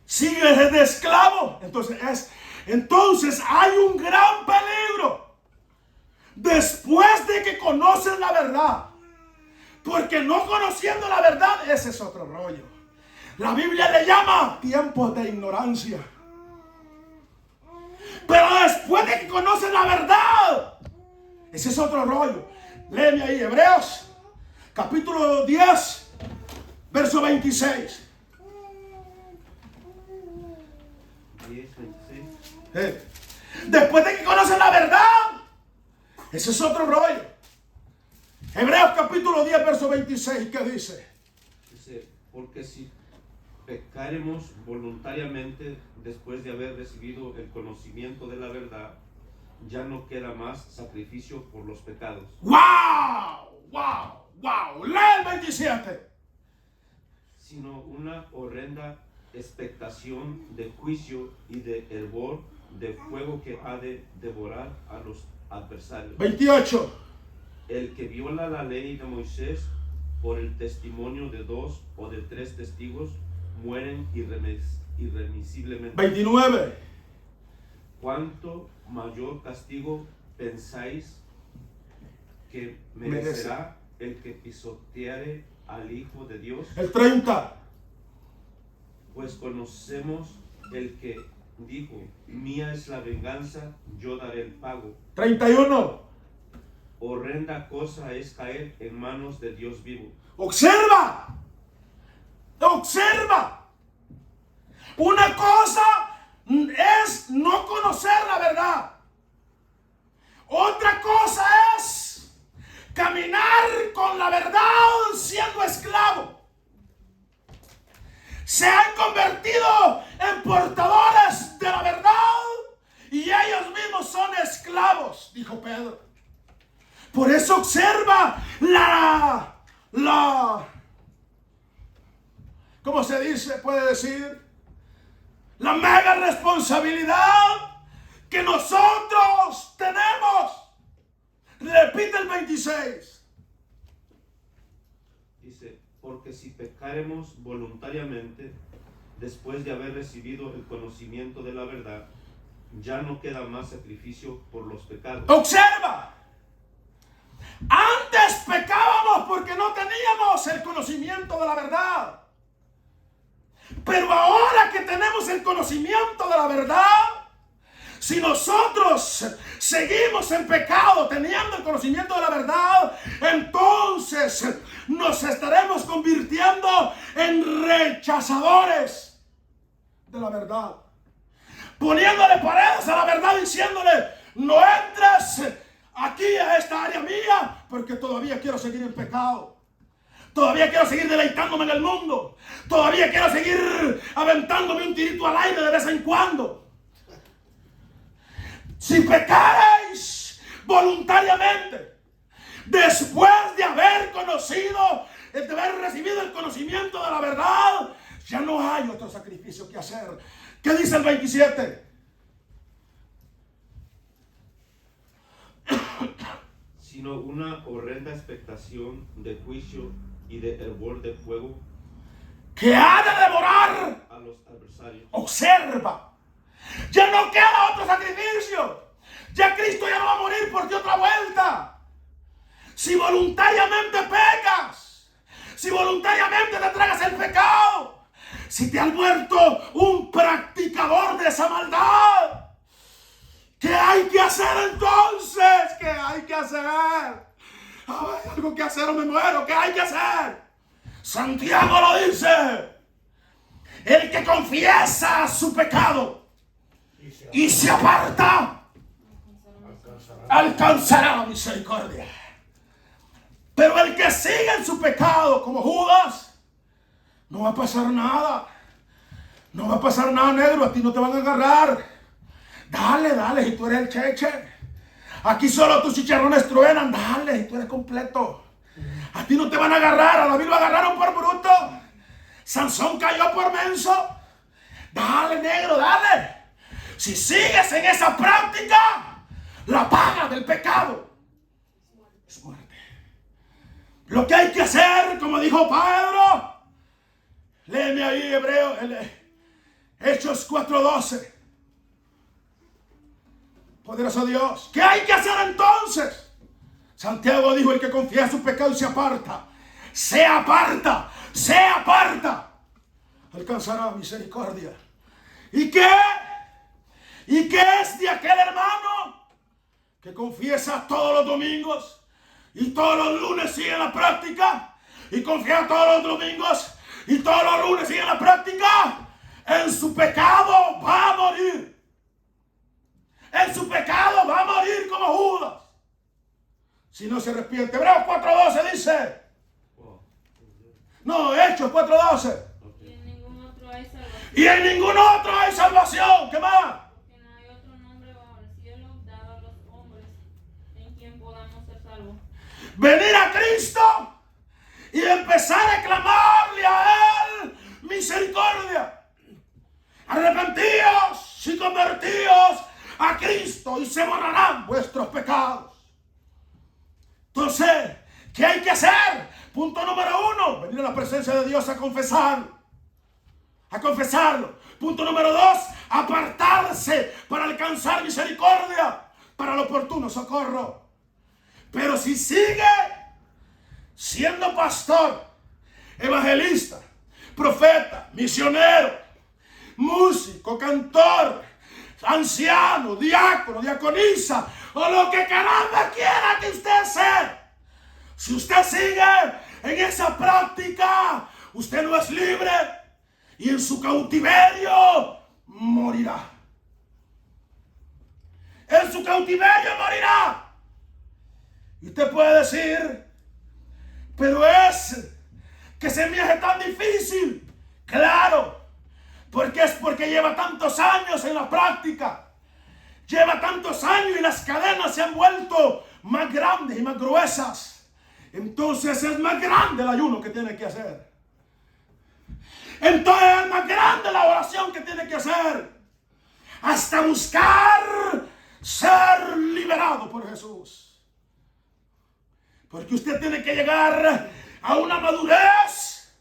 sigues de esclavo. Entonces hay un gran peligro. Después de que conoces la verdad. Porque no conociendo la verdad, ese es otro rollo. La Biblia le llama tiempos de ignorancia. Pero después de que conoces la verdad, ese es otro rollo. Léeme ahí, Hebreos, capítulo 10, verso 26. 10, 26. Después de que conoces la verdad, ese es otro rollo. Hebreos capítulo 10, verso 26, ¿qué dice? Dice, porque si pecaremos voluntariamente después de haber recibido el conocimiento de la verdad, ya no queda más sacrificio por los pecados. ¡Wow! ¡Wow! ¡Wow! Lee el 27. Sino una horrenda expectación de juicio y de hervor de fuego que ha de devorar a los adversarios. 28. El que viola la ley de Moisés por el testimonio de 2 o de 3 testigos mueren irremisiblemente. 29. ¿Cuánto mayor castigo pensáis que merecerá el que pisoteare al Hijo de Dios? El 30. Pues conocemos el que dijo, mía es la venganza, yo daré el pago. 31. Horrenda cosa es caer en manos de Dios vivo. Observa. Observa. Una cosa es no conocer la verdad. Otra cosa es caminar con la verdad siendo esclavo. Se han convertido en portadores de la verdad y ellos mismos son esclavos, dijo Pedro. Por eso observa ¿cómo se dice? Puede decir, la mega responsabilidad que nosotros tenemos. Repite el 26. Dice, porque si pecaremos voluntariamente después de haber recibido el conocimiento de la verdad, ya no queda más sacrificio por los pecados. Observa. Antes pecábamos porque no teníamos el conocimiento de la verdad. Pero ahora que tenemos el conocimiento de la verdad, si nosotros seguimos en pecado teniendo el conocimiento de la verdad, entonces nos estaremos convirtiendo en rechazadores de la verdad. Poniéndole paredes a la verdad, diciéndole, no entres aquí a esta área mía porque todavía quiero seguir en pecado. Todavía quiero seguir deleitándome en el mundo. Todavía quiero seguir aventándome un tirito al aire de vez en cuando. Si pecaréis voluntariamente, después de haber conocido, de haber recibido el conocimiento de la verdad, ya no hay otro sacrificio que hacer. ¿Qué dice el 27? Sino una horrenda expectación de juicio y de hervor de fuego que ha de devorar a los adversarios. Observa. Ya no queda otro sacrificio. Ya Cristo ya no va a morir por ti otra vuelta. Si voluntariamente pecas, si voluntariamente te tragas el pecado, si te has vuelto un practicador de esa maldad, ¿qué hay que hacer entonces? ¿Qué hay que hacer? Hay algo que hacer o me muero. ¿Qué hay que hacer? Santiago lo dice. El que confiesa su pecado y se aparta, alcanzará la misericordia. Pero el que sigue en su pecado como Judas, no va a pasar nada. No va a pasar nada, negro. A ti no te van a agarrar. Dale, si tú eres el cheche. Aquí solo tus chicharrones truenan. Dale, si tú eres completo. A ti no te van a agarrar. A David lo agarraron por bruto. Sansón cayó por menso. Dale, negro, dale. Si sigues en esa práctica, la paga del pecado es muerte. Lo que hay que hacer, como dijo Pedro, léeme ahí Hechos 4:12. Poderoso Dios. ¿Qué hay que hacer entonces? Santiago dijo: el que confiesa su pecado y se aparta, alcanzará misericordia. ¿Y qué? ¿Y qué es de aquel hermano que confiesa todos los domingos y todos los lunes sigue en la práctica? Y confiesa todos los domingos y todos los lunes sigue en la práctica. En su pecado va a morir. En su pecado va a morir como Judas, si no se arrepiente. Hebreos 4:12 dice. No, Hechos 4:12. Y en ningún otro hay salvación. Y en ningún otro hay salvación. ¿Qué más? Porque no hay otro nombre bajo el cielo dado a los hombres en quien podamos ser salvos. Venir a Cristo y empezar a clamarle a Él misericordia. Arrepentíos y convertíos a Cristo y se borrarán vuestros pecados. Entonces, ¿qué hay que hacer? Punto número 1, venir a la presencia de Dios a confesarlo. Punto número 2, apartarse para alcanzar misericordia, para el oportuno socorro. Pero si sigue siendo pastor, evangelista, profeta, misionero, músico, cantor, anciano, diácono, diaconisa, o lo que caramba quiera que usted sea, si usted sigue en esa práctica, usted no es libre y en su cautiverio morirá. En su cautiverio morirá. Y usted puede decir: pero es que se me hace tan difícil. Claro, porque lleva tantos años en la práctica. Lleva tantos años y las cadenas se han vuelto más grandes y más gruesas. Entonces es más grande el ayuno que tiene que hacer. Entonces es más grande la oración que tiene que hacer. Hasta buscar ser liberado por Jesús. Porque usted tiene que llegar a una madurez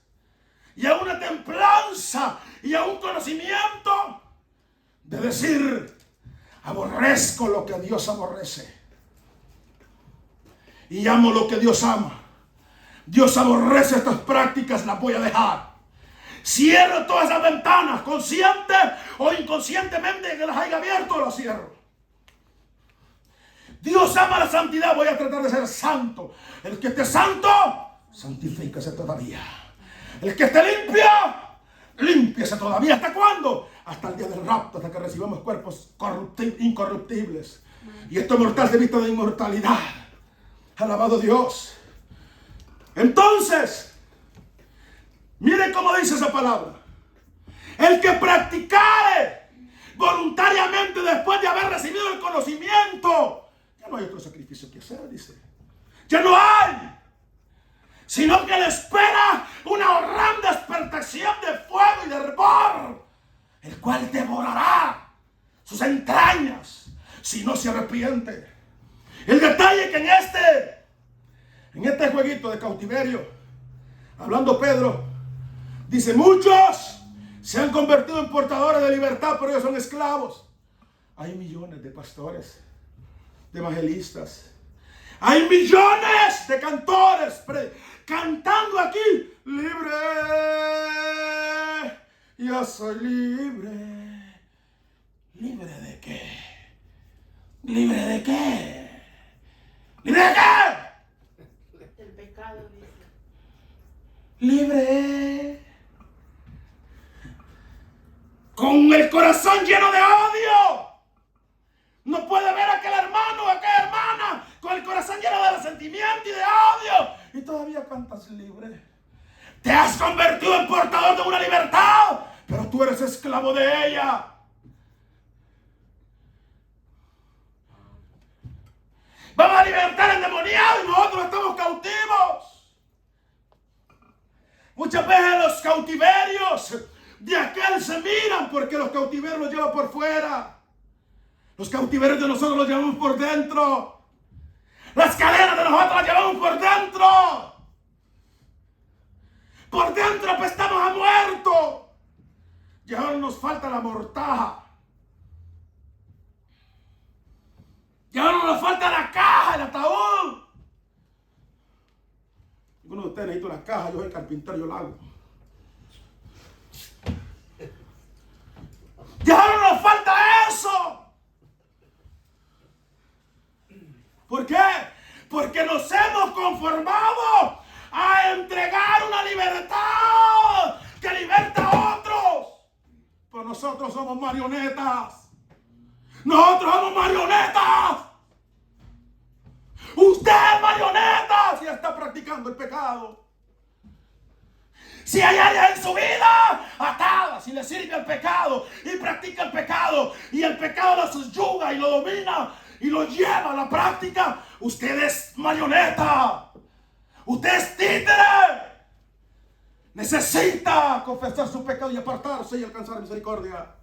y a una templanza y a un conocimiento de decir: aborrezco lo que Dios aborrece y amo lo que Dios ama. Dios aborrece estas prácticas, las voy a dejar. Cierro todas las ventanas, consciente o inconscientemente que las haya abierto, las cierro. Dios ama la santidad, voy a tratar de ser santo. El que esté santo, santifíquese todavía. El que esté limpio, límpiese todavía. ¿Hasta cuándo? Hasta el día del rapto, hasta que recibamos cuerpos incorruptibles. Y esto mortal se vista de inmortalidad. Alabado Dios. Entonces, miren cómo dice esa palabra: el que practicare voluntariamente después de haber recibido el conocimiento, ya no hay otro sacrificio que hacer, dice. Ya no hay. Sino que le espera una horrenda expectación de fuego y de hervor, el cual devorará sus entrañas si no se arrepiente. El detalle es que en este jueguito de cautiverio, hablando Pedro, dice: muchos se han convertido en portadores de libertad, pero ellos son esclavos. Hay millones de pastores, de evangelistas, hay millones de cantores cantando aquí: libre, yo soy libre. ¿Libre de qué? ¿Libre de qué? ¿Libre de qué? Del pecado, dice. Libre. Con el corazón lleno de odio. No puede ver a aquel hermano o a aquella hermana con el corazón lleno de resentimiento y de odio. Y todavía cantas libre. Te has convertido en portador de una libertad, pero tú eres esclavo de ella. Vamos a libertar al endemoniado y nosotros estamos cautivos. Muchas veces los cautiverios de aquel se miran porque los cautiverios los llevan por fuera. Los cautiverios de nosotros los llevamos por dentro. Las cadenas de nosotros las llevamos por dentro. Por dentro apestamos a muerto. Y ahora nos falta la mortaja. Y ahora nos falta la caja, el ataúd. Ninguno de ustedes necesita una caja, yo soy carpintero, yo la hago. Y ahora nos falta eso. ¿Por qué? Porque nos hemos conformado a entregar una libertad que liberta a otros. Pero nosotros somos marionetas. Nosotros somos marionetas. Usted es marioneta si está practicando el pecado. Si hay áreas en su vida atadas, si le sirve el pecado y practica el pecado y el pecado lo subyuga y lo domina y lo lleva a la práctica, usted es marioneta. Usted es títere. Necesita confesar su pecado y apartarse y alcanzar misericordia.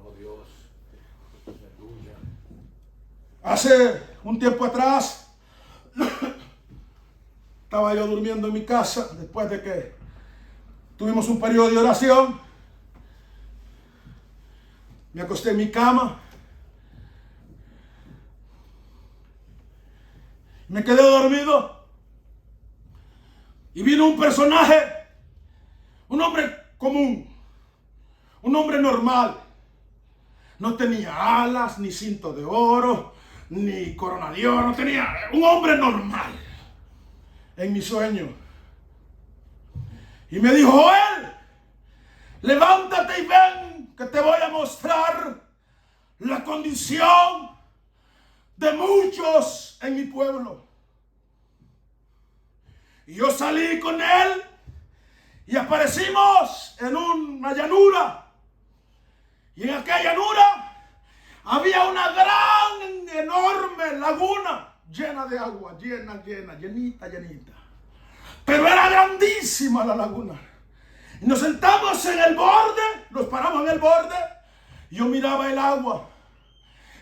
Oh Dios. Aleluya. Hace un tiempo atrás estaba yo durmiendo en mi casa después de que tuvimos un periodo de oración. Me acosté en mi cama. Me quedé dormido. Y vino un personaje, un hombre común, un hombre normal. No tenía alas, ni cinto de oro, ni corona de oro. No tenía, un hombre normal. En mi sueño. Y me dijo: Joel, levántate y ven, que te voy a mostrar la condición de muchos en mi pueblo. Y yo salí con él y aparecimos en una llanura. Y en aquella llanura había una gran, enorme laguna llena de agua, llenita. Pero era grandísima la laguna. Y nos sentamos en el borde, nos paramos en el borde. Y yo miraba el agua.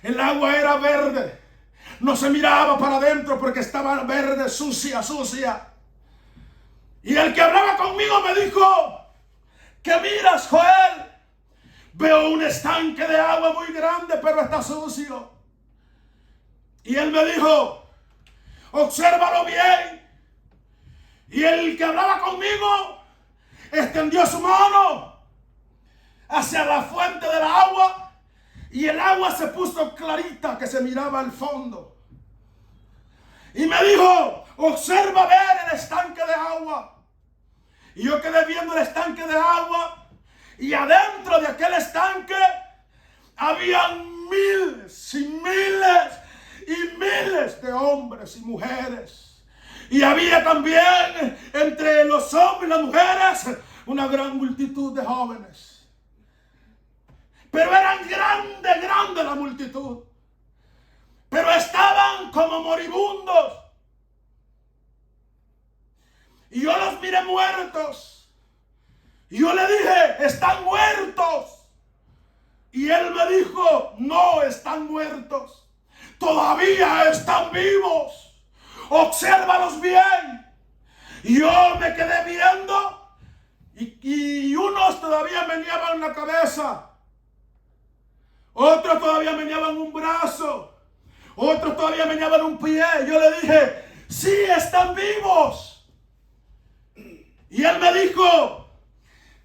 El agua era verde. No se miraba para adentro porque estaba verde, sucia. Y el que hablaba conmigo me dijo: ¿qué miras, Joel? Veo un estanque de agua muy grande, pero está sucio. Y él me dijo: obsérvalo bien. Y el que hablaba conmigo extendió su mano hacia la fuente del agua. Y el agua se puso clarita, que se miraba al fondo. Y me dijo: observa ver el estanque de agua. Y yo quedé viendo el estanque de agua. Y adentro de aquel estanque habían miles y miles y miles de hombres y mujeres. Y había también entre los hombres y las mujeres una gran multitud de jóvenes. Pero eran grande la multitud. Pero estaban como moribundos. Y yo los miré muertos. Y yo le dije: están muertos. Y él me dijo: no están muertos. Todavía están vivos. Obsérvalos bien. Y yo me quedé viendo. Y unos todavía meneaban la cabeza. Otros todavía meneaban un brazo. Otros todavía meneaban un pie. Yo le dije: sí, están vivos. Y él me dijo: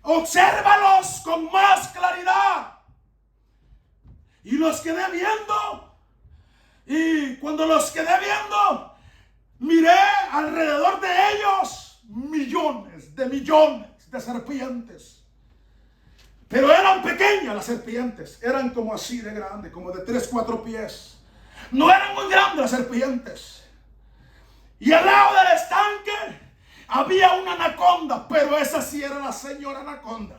obsérvalos con más claridad. Y los quedé viendo. Y cuando los quedé viendo, miré alrededor de ellos millones de serpientes. Pero eran pequeñas las serpientes. Eran como así de grandes, como de 3-4 pies. No eran muy grandes las serpientes. Y al lado del estanque había una anaconda, pero esa sí era la señora anaconda.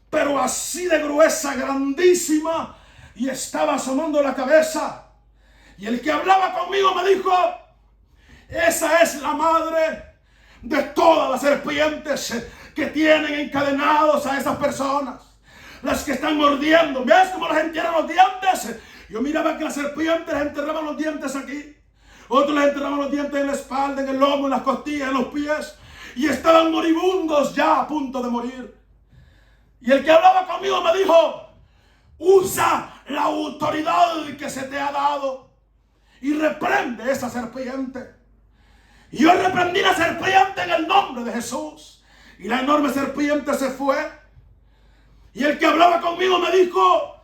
Pero así de gruesa, grandísima, y estaba asomando la cabeza. Y el que hablaba conmigo me dijo: Esa es la madre de todas las serpientes que tienen encadenados a esas personas. Las que están mordiendo. ¿Ves cómo las entierran los dientes? Yo miraba que las serpientes les enterraban los dientes aquí. Otros les enterraban los dientes en la espalda, en el lomo, en las costillas, en los pies. Y estaban moribundos ya a punto de morir. Y el que hablaba conmigo me dijo: usa la autoridad que se te ha dado y reprende esa serpiente. Y yo reprendí la serpiente en el nombre de Jesús. Y la enorme serpiente se fue. Y el que hablaba conmigo me dijo: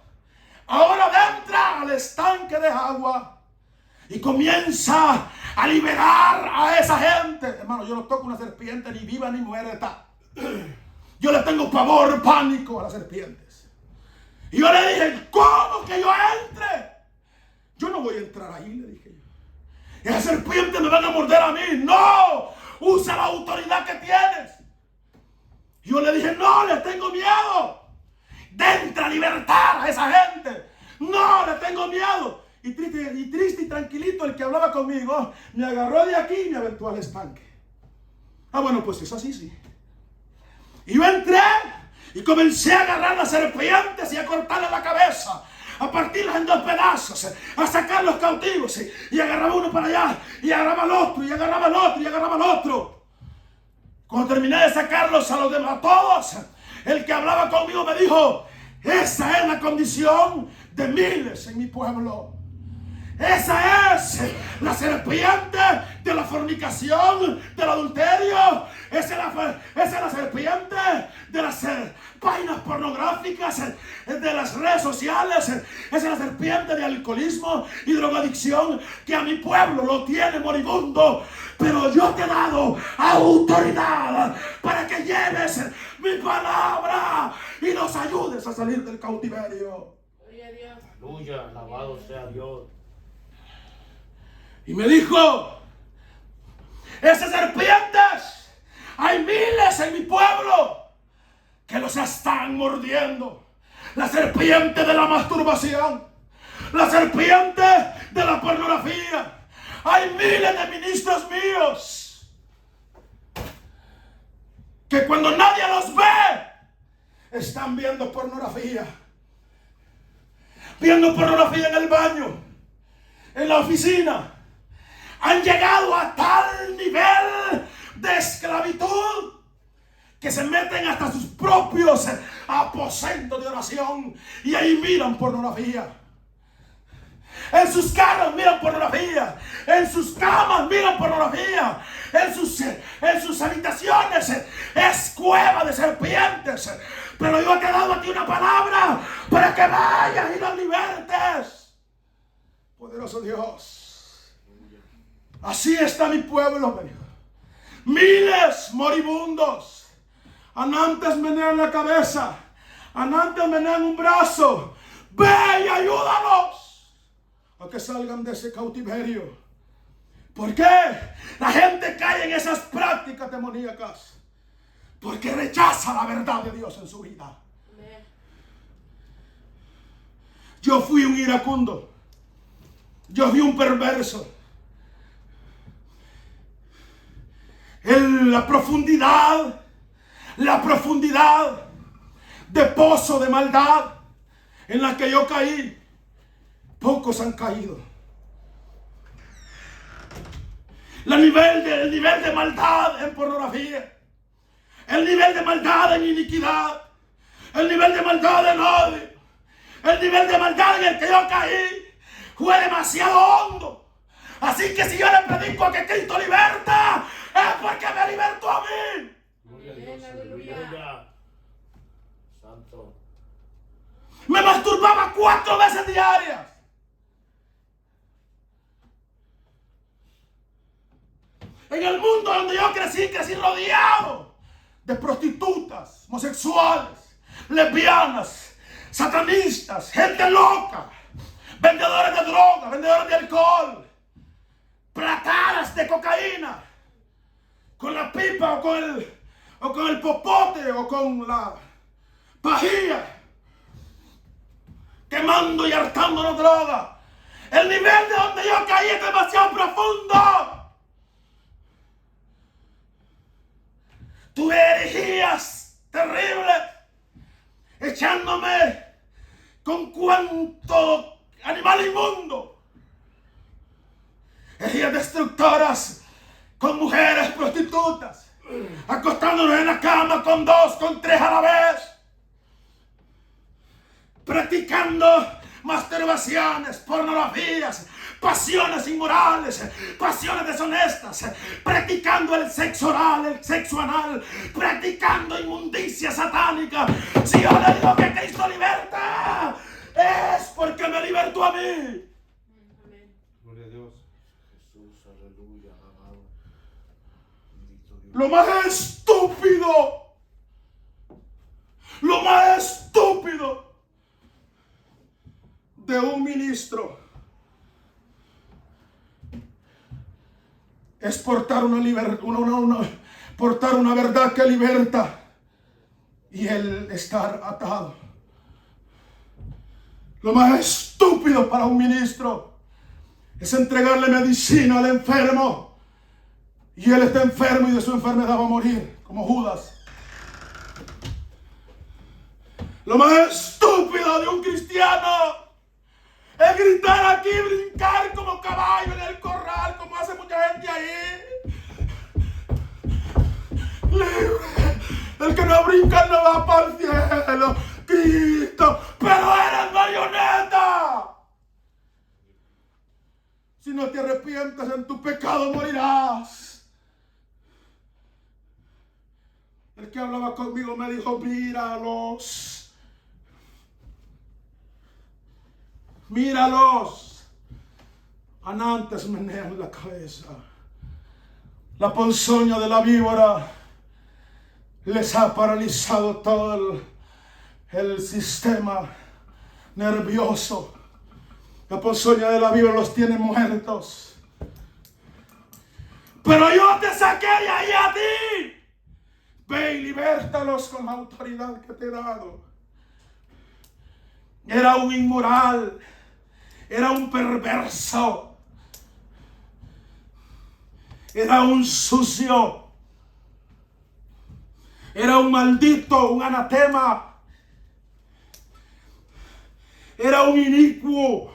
ahora entra al estanque de agua y comienza a liberar a esa gente. Hermano, yo no toco una serpiente ni viva ni muerta. Yo le tengo pavor, pánico a las serpientes. Y yo le dije: ¿cómo que yo entre? Yo no voy a entrar ahí, le dije yo. Esas serpientes me van a morder a mí. No, usa la autoridad que tienes. Yo le dije: no, le tengo miedo. Entra a libertar a esa gente. No, le tengo miedo. Y triste y tranquilito, el que hablaba conmigo me agarró de aquí y me aventó al estanque. Ah, bueno, pues es así, sí. Y yo entré y comencé a agarrar las serpientes y a cortarle la cabeza, a partirlas en dos pedazos, a sacar los cautivos. Y agarraba uno para allá, y agarraba al otro, y agarraba al otro, y agarraba al otro. Cuando terminé de sacarlos a los demás, a todos, el que hablaba conmigo me dijo: esa es la condición de miles en mi pueblo. Esa es la serpiente de la fornicación, del adulterio. Esa es la serpiente de las páginas pornográficas, de las redes sociales. Esa es la serpiente de alcoholismo y drogadicción que a mi pueblo lo tiene moribundo. Pero yo te he dado autoridad para que lleves mi palabra y nos ayudes a salir del cautiverio. Aleluya, alabado sea Dios. Y me dijo: esas serpientes, hay miles en mi pueblo que los están mordiendo. La serpiente de la masturbación, la serpiente de la pornografía. Hay miles de ministros míos que cuando nadie los ve, están viendo pornografía. Viendo pornografía en el baño, en la oficina. Han llegado a tal nivel de esclavitud que se meten hasta sus propios aposentos de oración y ahí miran pornografía. En sus carros miran pornografía, en sus camas miran pornografía, en sus habitaciones es cueva de serpientes. Pero yo te he dado a ti una palabra para que vayas y los libertes. Poderoso Dios. Así está mi pueblo, me dijo. Miles moribundos. Anantes menean la cabeza, anantes menean un brazo. Ve y ayúdalos a que salgan de ese cautiverio. ¿Por qué la gente cae en esas prácticas demoníacas? Porque rechaza la verdad de Dios en su vida. Yo fui un iracundo. Yo fui un perverso. En la profundidad de pozo de maldad en la que yo caí, pocos han caído. El nivel de maldad en pornografía, el nivel de maldad en iniquidad, el nivel de maldad en odio, el nivel de maldad en el que yo caí fue demasiado hondo. Así que si yo le predico que Cristo liberta, es porque me libertó a mí. Gloria a Dios, aleluya. Santo. Me masturbaba 4 veces diarias. En el mundo donde yo crecí rodeado de prostitutas, homosexuales, lesbianas, satanistas, gente loca, vendedores de droga, vendedores de alcohol, platadas de cocaína, con la pipa o con el popote o con la pajilla, quemando y hartando la droga. El nivel de donde yo caí es demasiado profundo. tuve herejías terribles, echándome con cuanto animal inmundo, herejías destructoras con mujeres prostitutas, acostándonos en la cama con 2, con 3 a la vez, practicando masturbaciones, pornografías, pasiones inmorales, pasiones deshonestas, practicando el sexo oral, el sexo anal, practicando inmundicia satánica. Si yo le digo que Cristo liberta, es porque me libertó a mí. Gloria a Dios. Jesús, aleluya, amado. Lo más estúpido, lo más estúpido de un ministro es portar portar una verdad que liberta y el estar atado. Lo más estúpido para un ministro es entregarle medicina al enfermo y él está enfermo y de su enfermedad va a morir, como Judas. Lo más estúpido de un cristiano es gritar aquí, brincar como caballo en el corral, como hace mucha gente ahí. Libre. El que no brinca no va para el cielo. Cristo, pero eres marioneta. Si no te arrepientes en tu pecado, morirás. El que hablaba conmigo me dijo, míralos. Míralos. Anantes menean la cabeza. La ponzoña de la víbora les ha paralizado todo el sistema nervioso. La ponzoña de la víbora los tiene muertos. Pero yo te saqué de ahí a ti. Ve y libértalos con la autoridad que te he dado. Era un inmoral. Era un perverso. Era un sucio. Era un maldito, un anatema. Era un inicuo.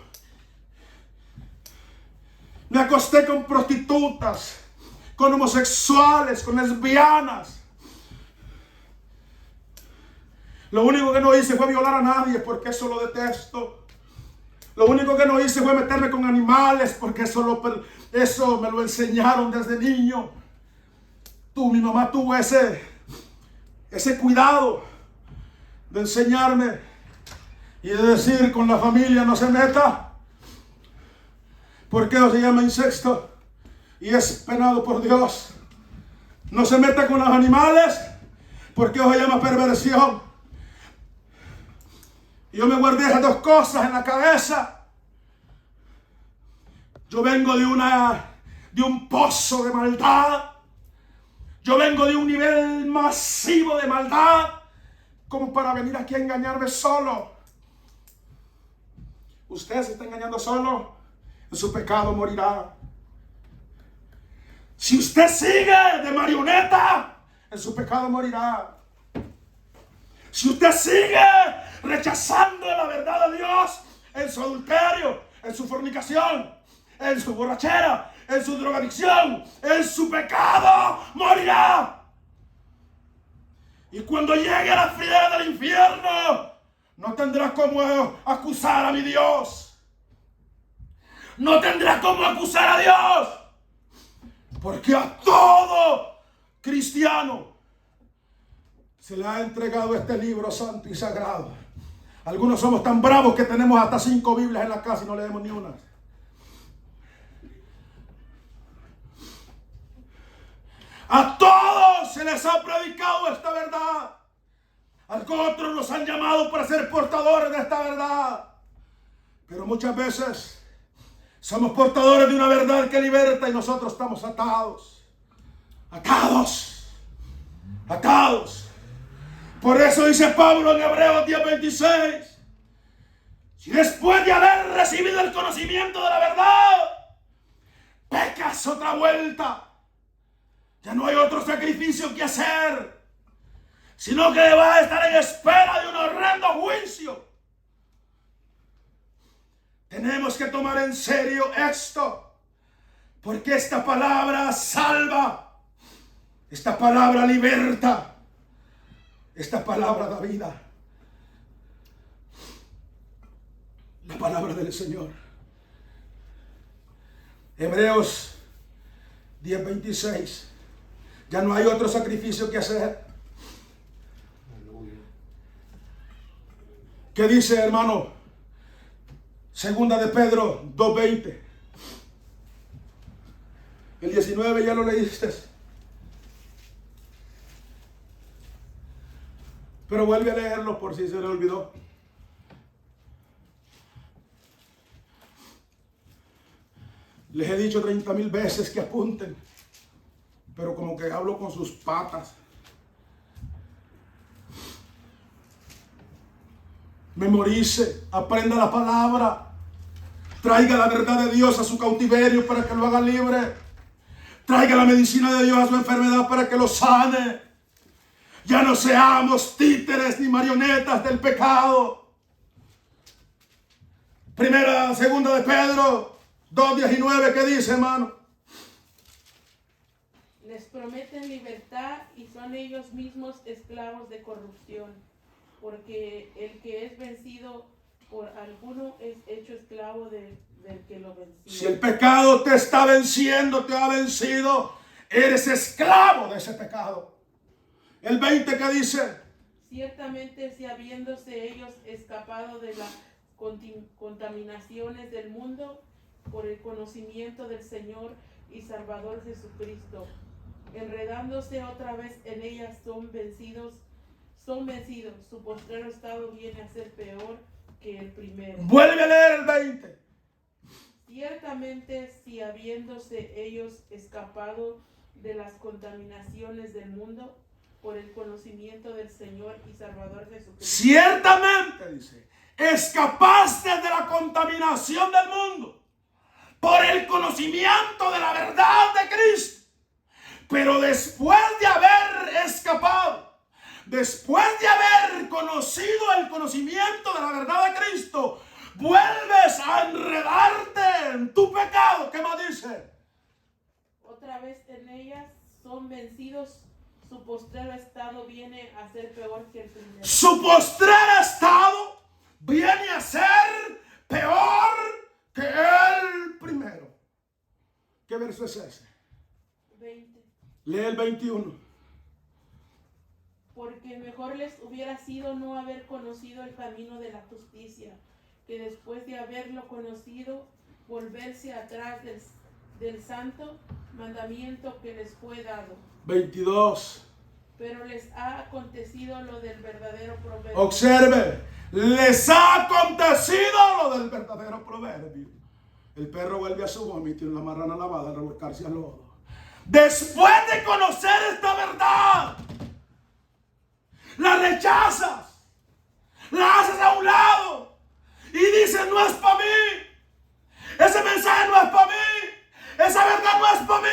Me acosté con prostitutas, con homosexuales, con lesbianas. Lo único que no hice fue violar a nadie, porque eso lo detesto. Lo único que no hice fue meterme con animales, porque eso me lo enseñaron desde niño. Mi mamá tuvo ese cuidado de enseñarme y de decir con la familia no se meta, porque eso se llama incesto y es penado por Dios. No se meta con los animales, porque eso se llama perversión. Y yo me guardé esas 2 cosas en la cabeza. Yo vengo de un pozo de maldad. Yo vengo de un nivel masivo de maldad, como para venir aquí a engañarme solo. Usted se está engañando solo, en su pecado morirá. Si usted sigue de marioneta, en su pecado morirá. Si usted sigue rechazando la verdad de Dios en su adulterio, en su fornicación, en su borrachera, en su drogadicción, en su pecado, morirá. Y cuando llegue a la fila del infierno, no tendrá cómo acusar a mi Dios. No tendrá cómo acusar a Dios. Porque a todo cristiano se le ha entregado este libro santo y sagrado. Algunos somos tan bravos que tenemos hasta 5 Biblias en la casa y no leemos ni una. A todos se les ha predicado esta verdad. A otros nos han llamado para ser portadores de esta verdad. Pero muchas veces somos portadores de una verdad que liberta y nosotros estamos atados. Atados. Atados. Por eso dice Pablo en Hebreos 10:26. Si después de haber recibido el conocimiento de la verdad, pecas otra vuelta, Ya no hay otro sacrificio que hacer, sino que va a estar en espera de un horrendo juicio. Tenemos que tomar en serio esto, porque esta palabra salva, esta palabra liberta, esta palabra da vida. La palabra del Señor. Hebreos 10:26. Ya no hay otro sacrificio que hacer. ¿Qué dice, hermano? Segunda de Pedro 2:20. El 19 ya lo leíste. Pero vuelve a leerlo por si se le olvidó. Les he dicho 30,000 veces que apunten, pero como que hablo con sus patas. Memorice, aprenda la palabra, traiga la verdad de Dios a su cautiverio para que lo haga libre, traiga la medicina de Dios a su enfermedad para que lo sane. Ya no seamos títeres ni marionetas del pecado. Segunda de Pedro 2:19, ¿qué dice, hermano? Les prometen libertad y son ellos mismos esclavos de corrupción, porque el que es vencido por alguno es hecho esclavo del que lo venció. Si el pecado te está venciendo, te ha vencido, eres esclavo de ese pecado. El 20, ¿qué dice? Ciertamente, si habiéndose ellos escapado de las contaminaciones del mundo por el conocimiento del Señor y Salvador Jesucristo, enredándose otra vez en ellas son vencidos, su postrero estado viene a ser peor que el primero. Vuelve a leer el 20. Ciertamente, si habiéndose ellos escapado de las contaminaciones del mundo por el conocimiento del Señor y Salvador Jesucristo. Ciertamente, dice, escapaste de la contaminación del mundo por el conocimiento de la verdad de Cristo. Pero después de haber escapado, después de haber conocido el conocimiento de la verdad de Cristo, vuelves a enredarte en tu pecado. ¿Qué más dice? Otra vez en ellas son vencidos, su postrero estado viene a ser peor que el primero. Su postrero estado viene a ser peor que el primero. ¿Qué verso es ese? 20. Lee el 21. Porque mejor les hubiera sido no haber conocido el camino de la justicia, que después de haberlo conocido, volverse atrás del santo mandamiento que les fue dado. 22. Pero les ha acontecido lo del verdadero proverbio. Observe, les ha acontecido lo del verdadero proverbio. El perro vuelve a su vómito y la marrana lavada al revolcarse al lodo. Después de conocer esta verdad, la rechazas, la haces a un lado y dices: no es para mí, ese mensaje no es para mí, esa verdad no es para mí.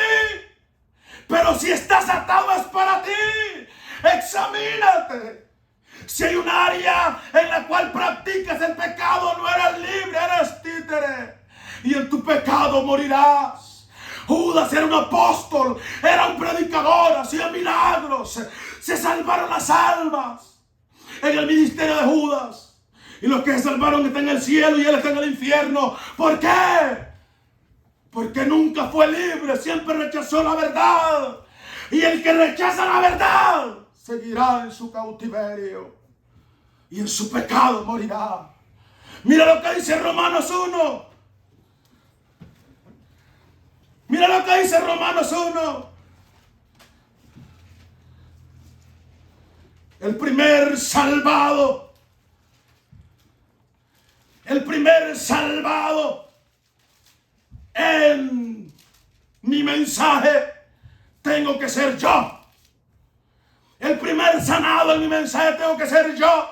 Pero si estás atado es para ti. Examínate. Si hay un área en la cual practicas el pecado, no eres libre, eres títere, y en tu pecado morirás. Judas era un apóstol, era un predicador, hacía milagros, se salvaron las almas en el ministerio de Judas, y los que se salvaron están en el cielo y él está en el infierno. ¿Por qué? Porque nunca fue libre, siempre rechazó la verdad, y el que rechaza la verdad seguirá en su cautiverio y en su pecado morirá. Mira lo que dice Romanos 1. Mira lo que dice Romanos 1. El primer salvado en mi mensaje tengo que ser yo. El primer sanado en mi mensaje tengo que ser yo.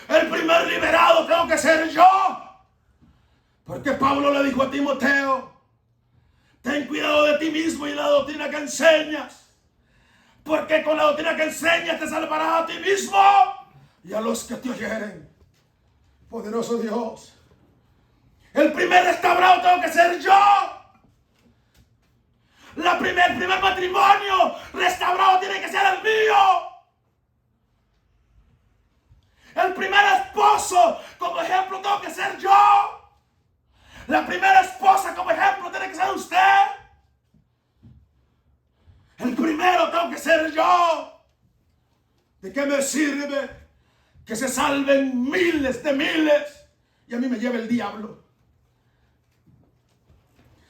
El primer liberado tengo que ser yo. Porque Pablo le dijo a Timoteo: ten cuidado de ti mismo y la doctrina que enseñas. porque con la doctrina que enseñas te salvarás a ti mismo y a los que te oyeren. Poderoso Dios. El primer restaurado tengo que ser yo. El primer matrimonio restaurado tiene que ser el mío. El primer esposo como ejemplo tengo que ser yo. La primera esposa como ejemplo tiene que ser usted. El primero tengo que ser yo. ¿De qué me sirve que se salven miles de miles y a mí me lleva el diablo?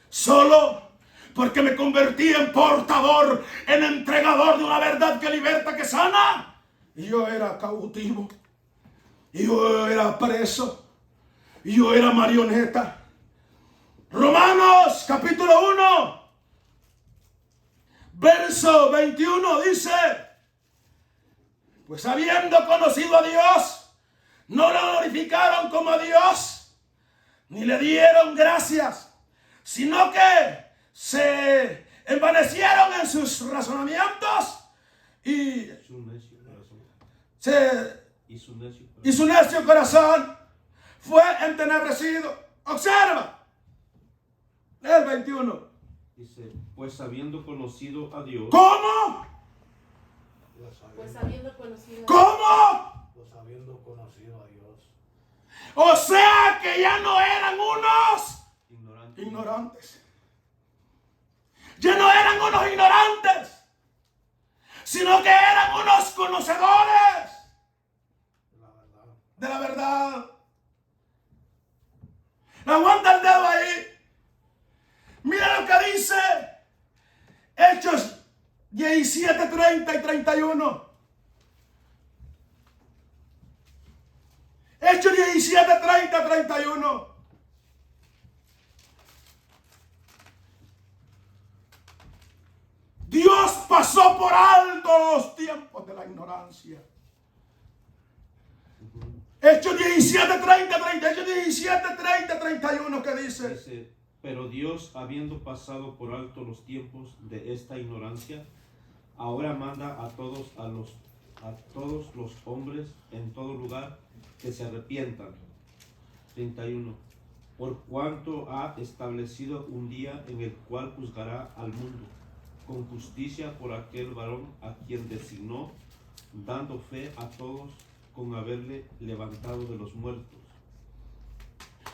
Solo porque me convertí en portador, en entregador de una verdad que liberta, que sana. Y yo era cautivo. Y yo era preso. Y yo era marioneta. Romanos capítulo 1. Verso 21 dice: pues habiendo conocido a Dios, no lo glorificaron como a Dios, ni le dieron gracias, sino que se envanecieron en sus razonamientos y su necio corazón fue entenebrecido. Observa el 21. Dice, pues habiendo conocido a Dios. ¿Cómo? Pues habiendo conocido a Dios. ¿Cómo? Pues habiendo conocido a Dios. O sea que ya no eran unos ignorantes. Ya no eran unos ignorantes, sino que eran unos conocedores de la verdad. Aguanta el dedo ahí. Mira lo que dice Hechos 17, 30 y 31. Hechos 17, 30, 31. Dios pasó por alto los tiempos de la ignorancia. Hechos 17, 30, 30. Hechos 17, 30, 31. ¿Qué dice? Dice, pero Dios, habiendo pasado por alto los tiempos de esta ignorancia, ahora manda a todos los hombres en todo lugar que se arrepientan. 31. Por cuanto ha establecido un día en el cual juzgará al mundo con justicia por aquel varón a quien designó, dando fe a todos con haberle levantado de los muertos.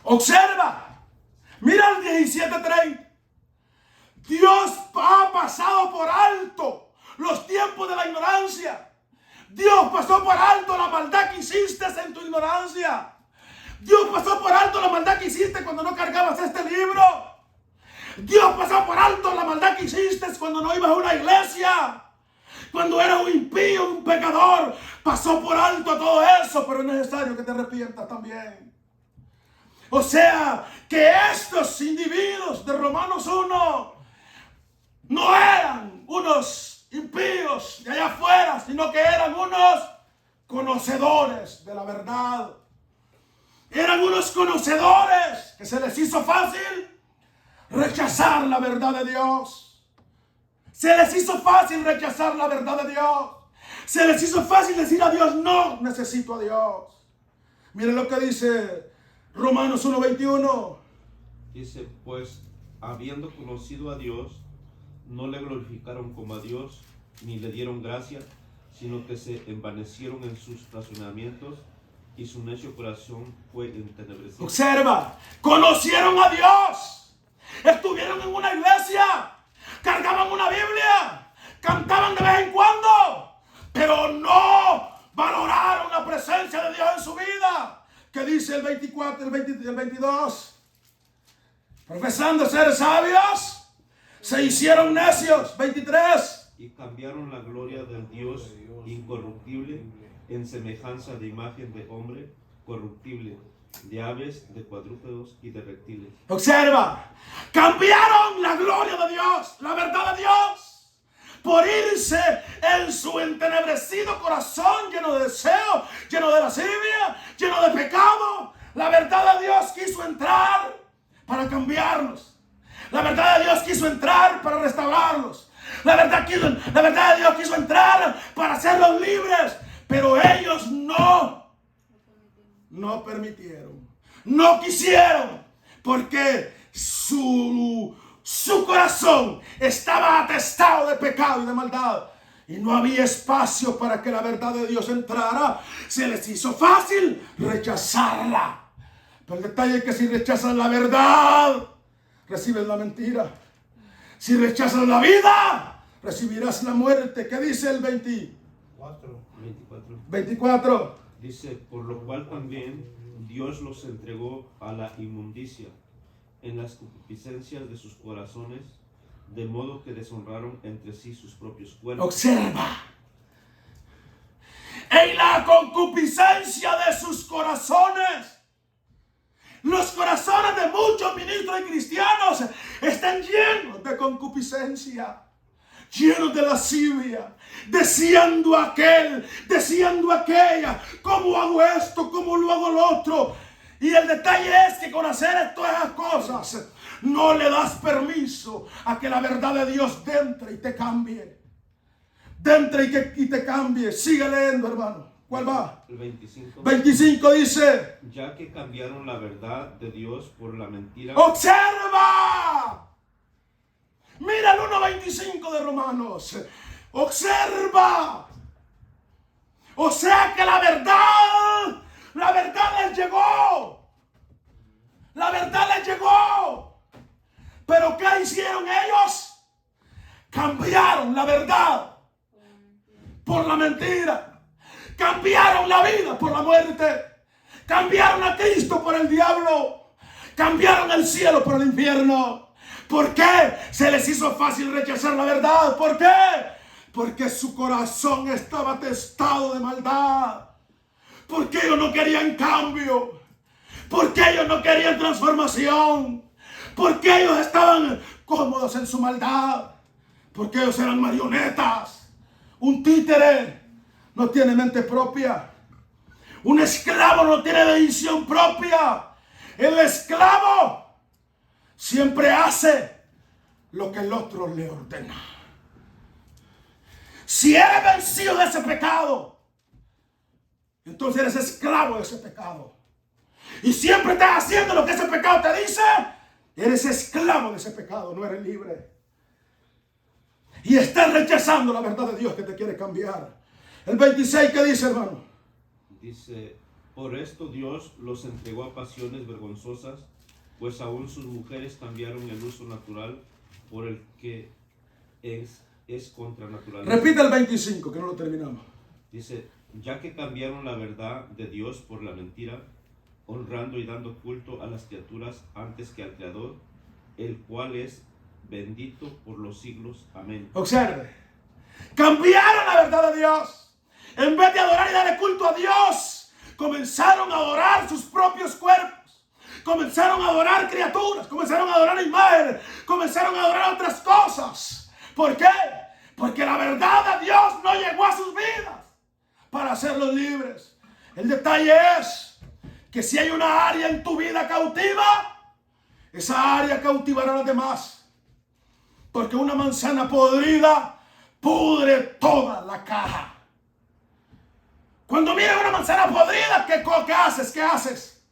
Observa. Mira el 17:30. Dios ha pasado por alto los tiempos de la ignorancia. Dios pasó por alto la maldad que hiciste en tu ignorancia. Dios pasó por alto la maldad que hiciste cuando no cargabas este libro. Dios pasó por alto la maldad que hiciste cuando no ibas a una iglesia. Cuando eras un impío, un pecador. Pasó por alto todo eso, pero es necesario que te arrepientas también. O sea, que estos individuos de Romanos 1 no eran unos impíos de allá afuera, sino que eran unos conocedores de la verdad. Eran unos conocedores que se les hizo fácil rechazar la verdad de Dios. Se les hizo fácil rechazar la verdad de Dios. Se les hizo fácil decir a Dios, no necesito a Dios. Miren lo que dice Romanos 1:21. Dice, pues habiendo conocido a Dios, no le glorificaron como a Dios, ni le dieron gracia, sino que se envanecieron en sus razonamientos, y su necio corazón fue entenebrecido. Observa, conocieron a Dios, estuvieron en una iglesia, cargaban una Biblia, cantaban de vez en cuando, pero no valoraron la presencia de Dios en su vida. ¿Qué dice el 24, el 22? Profesando ser sabios, se hicieron necios. 23. Y cambiaron la gloria del Dios incorruptible en semejanza de imagen de hombre corruptible, de aves, de cuadrúpedos y de reptiles. Observa, cambiaron la gloria de Dios, la verdad de Dios, por irse en su entenebrecido corazón lleno de deseo, lleno de lascivia, lleno de pecado. La verdad de Dios quiso entrar para cambiarlos. La verdad de Dios quiso entrar para restaurarlos. La verdad de Dios quiso entrar para hacerlos libres, pero ellos no permitieron, no quisieron, porque su corazón estaba atestado de pecado y de maldad. Y no había espacio para que la verdad de Dios entrara. Se les hizo fácil rechazarla. Pero el detalle es que si rechazan la verdad, recibes la mentira. Si rechazas la vida, recibirás la muerte. ¿Qué dice el 24? Dice, por lo cual también Dios los entregó a la inmundicia en las concupiscencias de sus corazones, de modo que deshonraron entre sí sus propios cuerpos. Observa. En la concupiscencia de sus corazones. Los corazones de muchos ministros y cristianos están llenos de concupiscencia, llenos de lascivia, deseando aquel, deseando aquella, cómo hago esto, cómo lo hago lo otro. Y el detalle es que con hacer todas esas cosas no le das permiso a que la verdad de Dios entre y te cambie. Entre y te cambie. Sigue leyendo, hermano. ¿Cuál va? El 25. 25 dice, ya que cambiaron la verdad de Dios por la mentira. ¡observa! Mira el 1.25 de Romanos. ¡Observa! O sea que la verdad les llegó. La verdad les llegó. Pero ¿qué hicieron ellos? Cambiaron la verdad por la mentira. Cambiaron la vida por la muerte. Cambiaron a Cristo por el diablo. Cambiaron el cielo por el infierno. ¿Por qué? Se les hizo fácil rechazar la verdad. ¿Por qué? Porque su corazón estaba atestado de maldad. Porque ellos no querían cambio. Porque ellos no querían transformación. Porque ellos estaban cómodos en su maldad. Porque ellos eran marionetas. Un títere no tiene mente propia. Un esclavo no tiene decisión propia. El esclavo siempre hace lo que el otro le ordena. Si eres vencido de ese pecado, entonces eres esclavo de ese pecado. Y siempre estás haciendo lo que ese pecado te dice, eres esclavo de ese pecado, no eres libre. Y estás rechazando la verdad de Dios que te quiere cambiar. El 26, ¿qué dice, hermano? Dice, por esto Dios los entregó a pasiones vergonzosas, pues aún sus mujeres cambiaron el uso natural por el que es contra naturaleza. Repite el 25, que no lo terminamos. Dice, ya que cambiaron la verdad de Dios por la mentira, honrando y dando culto a las criaturas antes que al Creador, el cual es bendito por los siglos. Amén. Observe. Cambiaron la verdad de Dios. En vez de adorar y darle culto a Dios, comenzaron a adorar sus propios cuerpos. Comenzaron a adorar criaturas. Comenzaron a adorar imágenes. Comenzaron a adorar otras cosas. ¿Por qué? Porque la verdad de Dios no llegó a sus vidas para hacerlos libres. El detalle es que si hay una área en tu vida cautiva, esa área cautivará a las demás. Porque una manzana podrida pudre toda la caja. Cuando miras una manzana podrida, ¿qué haces? ¿Qué haces?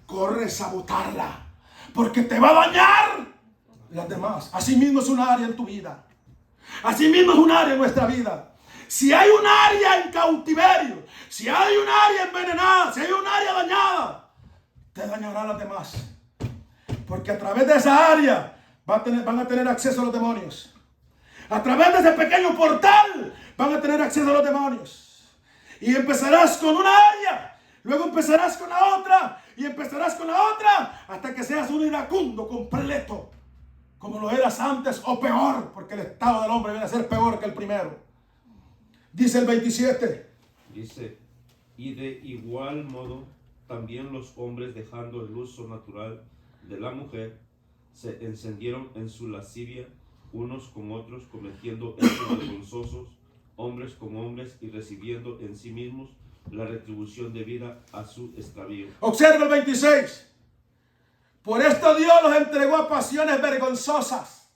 Corres a botarla, porque te va a dañar las demás. Así mismo es una área en tu vida. Así mismo es un área en nuestra vida. Si hay un área en cautiverio, si hay un área envenenada, si hay un área dañada, te dañará a las demás. Porque a través de esa área van a tener acceso a los demonios. A través de ese pequeño portal van a tener acceso a los demonios. Y empezarás con una área, luego empezarás con la otra, y empezarás con la otra, hasta que seas un iracundo completo, como lo eras antes o peor, porque el estado del hombre viene a ser peor que el primero. Dice el 27. Dice, y de igual modo, también los hombres, dejando el uso natural de la mujer, se encendieron en su lascivia unos con otros, cometiendo hechos vergonzosos, hombres con hombres, y recibiendo en sí mismos la retribución debida a su extravío. Observa el 26. Por esto Dios los entregó a pasiones vergonzosas,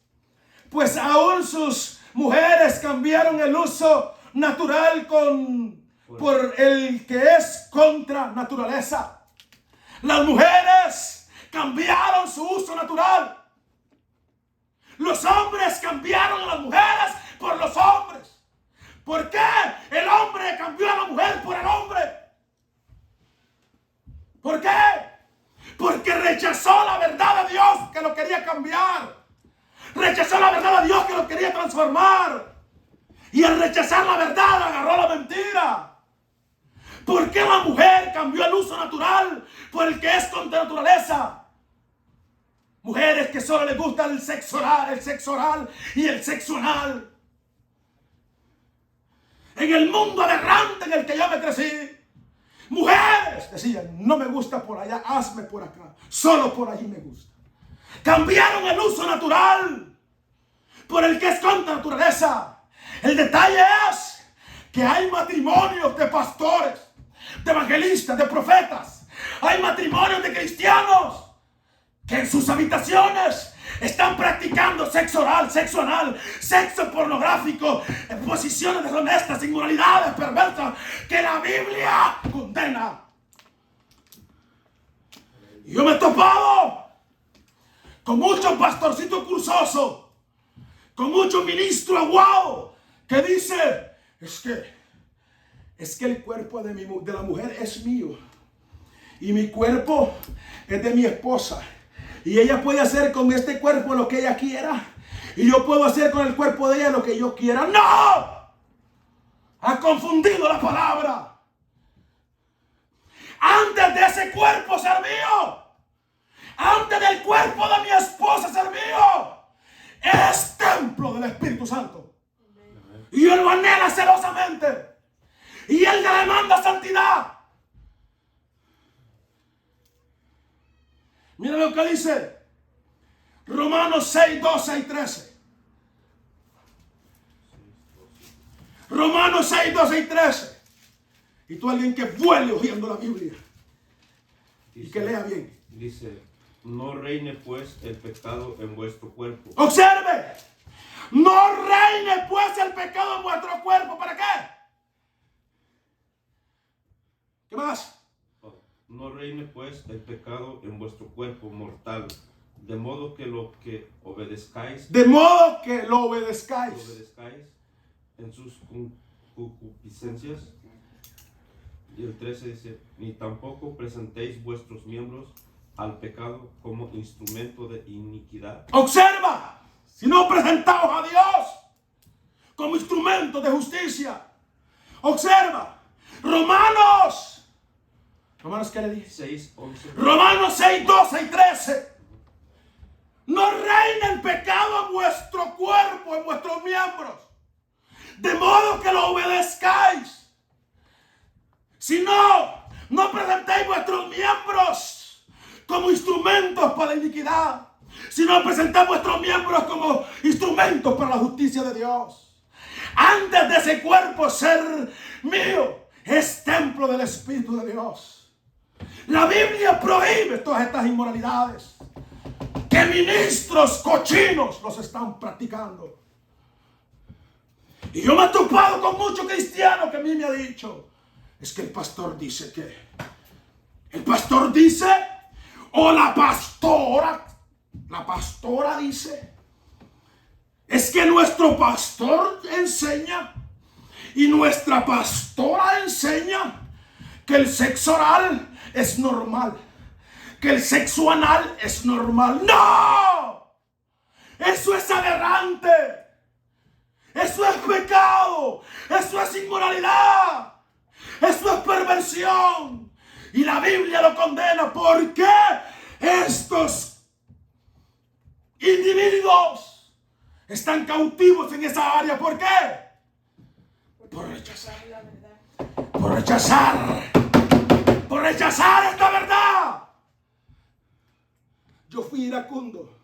pues aún sus mujeres cambiaron el uso natural por el que es contra naturaleza. Las mujeres cambiaron su uso natural. Los hombres cambiaron a las mujeres por los hombres. ¿Por qué el hombre cambió a la mujer por el hombre? ¿Por qué? Porque rechazó la verdad de Dios que lo quería cambiar. Rechazó la verdad de Dios que lo quería transformar. Y al rechazar la verdad agarró la mentira. ¿Por qué la mujer cambió el uso natural por el que es contra naturaleza? Mujeres que solo les gusta el sexo oral y el sexo anal. En el mundo aberrante en el que yo me crecí, mujeres decían, no me gusta por allá, hazme por acá, solo por allí me gusta. Cambiaron el uso natural por el que es contra naturaleza. El detalle es que hay matrimonios de pastores, de evangelistas, de profetas. Hay matrimonios de cristianos que en sus habitaciones están practicando sexo oral, sexo anal, sexo pornográfico, posiciones deshonestas, inmoralidades perversas que la Biblia condena. Y yo me he topado con muchos pastorcitos cursosos, con muchos ministros aguados que dice, es que el cuerpo de la mujer es mío y mi cuerpo es de mi esposa. Y ella puede hacer con este cuerpo lo que ella quiera. Y yo puedo hacer con el cuerpo de ella lo que yo quiera. ¡No! Ha confundido la palabra. Antes de ese cuerpo ser mío, antes del cuerpo de mi esposa ser mío, es templo del Espíritu Santo. Y él lo anhela celosamente. Y él le demanda santidad. Mira lo que dice Romanos 6, 12 y 13. Romanos 6, 12 y 13. Y tú alguien que vuele oyendo la Biblia. Dice, y que lea bien. Dice, no reine pues el pecado en vuestro cuerpo. Observe. No reine pues el pecado en vuestro cuerpo. ¿Para qué? ¿Qué más? No reine pues el pecado en vuestro cuerpo mortal, de modo que lo que obedezcáis. De modo que lo obedezcáis. En sus concupiscencias. Y el 13 dice, ni tampoco presentéis vuestros miembros al pecado como instrumento de iniquidad. Observa, si no presentaos a Dios como instrumento de justicia. Observa, Romanos, ¿qué le dije? 6, 11. Romanos 6, 12 y 13. No reine el pecado en vuestro cuerpo, en vuestros miembros, de modo que lo obedezcáis. Si no presentéis vuestros miembros como instrumentos para la iniquidad, si no presentáis vuestros miembros como instrumentos para la justicia de Dios. Antes de ese cuerpo ser mío, es templo del Espíritu de Dios. La Biblia prohíbe todas estas inmoralidades que ministros cochinos los están practicando. Y yo me he topado con muchos cristianos que a mí me han dicho, es que el pastor dice que, el pastor dice, o la pastora dice, es que nuestro pastor enseña y nuestra pastora enseña que el sexo oral es normal, que el sexo anal es normal. ¡No! Eso es aberrante. Eso es pecado. Eso es inmoralidad. Eso es perversión. Y la Biblia lo condena. ¿Por qué estos individuos están cautivos en esa área? ¿Por qué? Por rechazar la verdad. Por rechazar. Por rechazar esta verdad. Yo fui iracundo.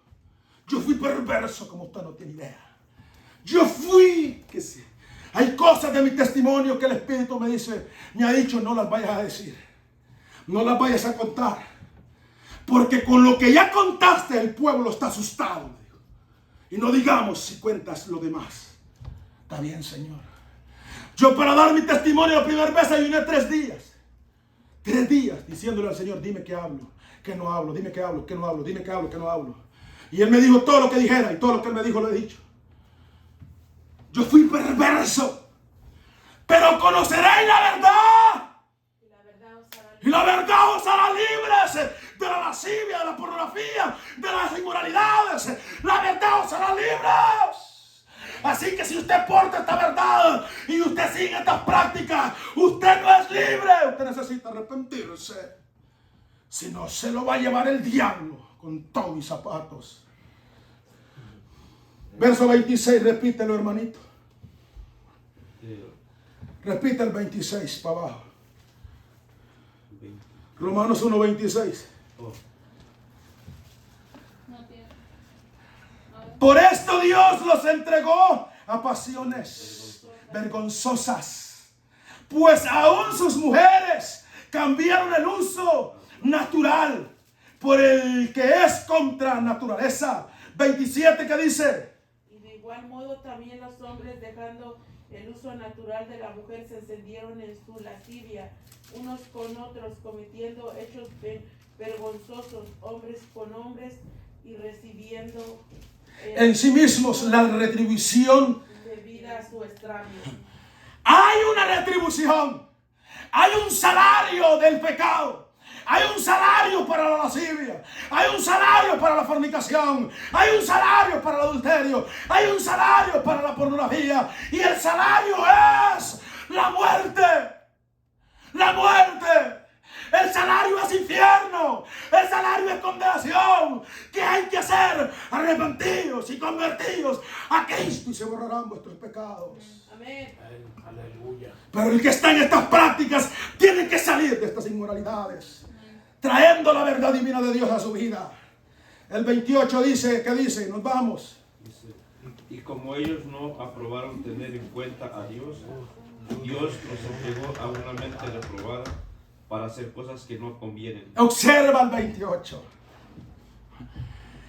Yo fui perverso como usted no tiene idea. Yo fui, que sí. Hay cosas de mi testimonio que el Espíritu me dice, me ha dicho, no las vayas a decir. No las vayas a contar. Porque con lo que ya contaste el pueblo está asustado. Y no digamos si cuentas lo demás. Está bien, Señor. Yo para dar mi testimonio la primera vez ayuné 3 días. 3 días diciéndole al Señor, dime que hablo, que no hablo, dime que hablo, que no hablo, dime que hablo, que no hablo. Y Él me dijo todo lo que dijera y todo lo que Él me dijo lo he dicho. Yo fui perverso, pero conoceréis la verdad. Y la verdad os hará libres de la lascivia, de la pornografía, de las inmoralidades. La verdad os hará libres. Así que si usted porta esta verdad y usted sigue estas prácticas, usted no es libre. Usted necesita arrepentirse. Si no, se lo va a llevar el diablo con todos mis zapatos. Verso 26, repítelo, hermanito. Repite el 26 para abajo. Romanos 1:26. Por esto Dios los entregó a pasiones vergonzosas, pues aún sus mujeres cambiaron el uso natural por el que es contra naturaleza. 27, ¿qué dice? Y de igual modo también los hombres, dejando el uso natural de la mujer, se encendieron en su lascivia unos con otros, cometiendo hechos vergonzosos, hombres con hombres, y recibiendo en sí mismos la retribución debida a su extraño. Hay una retribución, hay un salario del pecado. Hay un salario para la lascivia, hay un salario para la fornicación, hay un salario para el adulterio, hay un salario para la pornografía, y el salario es la muerte. La muerte. El salario es infierno. El salario es condenación. ¿Qué hay que hacer? Arrepentidos y convertidos a Cristo y se borrarán vuestros pecados. Amén. Aleluya. Pero el que está en estas prácticas tiene que salir de estas inmoralidades, trayendo la verdad divina de Dios a su vida. El 28 dice, ¿qué dice? Nos vamos. Dice, y como ellos no aprobaron tener en cuenta a Dios, Dios los entregó a una mente reprobada para hacer cosas que no convienen. Observa el 28.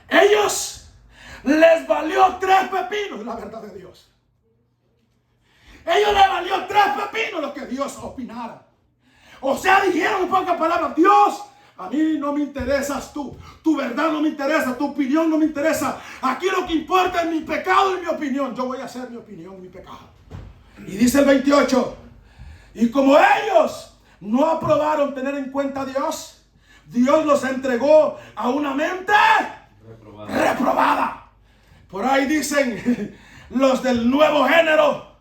Ellos les valió 3 pepinos la verdad de Dios. Ellos les valió 3 pepinos lo que Dios opinara. O sea, dijeron en pocas palabras, Dios, a mí no me interesas tú. Tu verdad no me interesa, tu opinión no me interesa. Aquí lo que importa es mi pecado y mi opinión. Yo voy a hacer mi opinión, mi pecado. Y dice el 28, y como ellos no aprobaron tener en cuenta a Dios, Dios los entregó a una mente reprobada. Por ahí dicen los del nuevo género,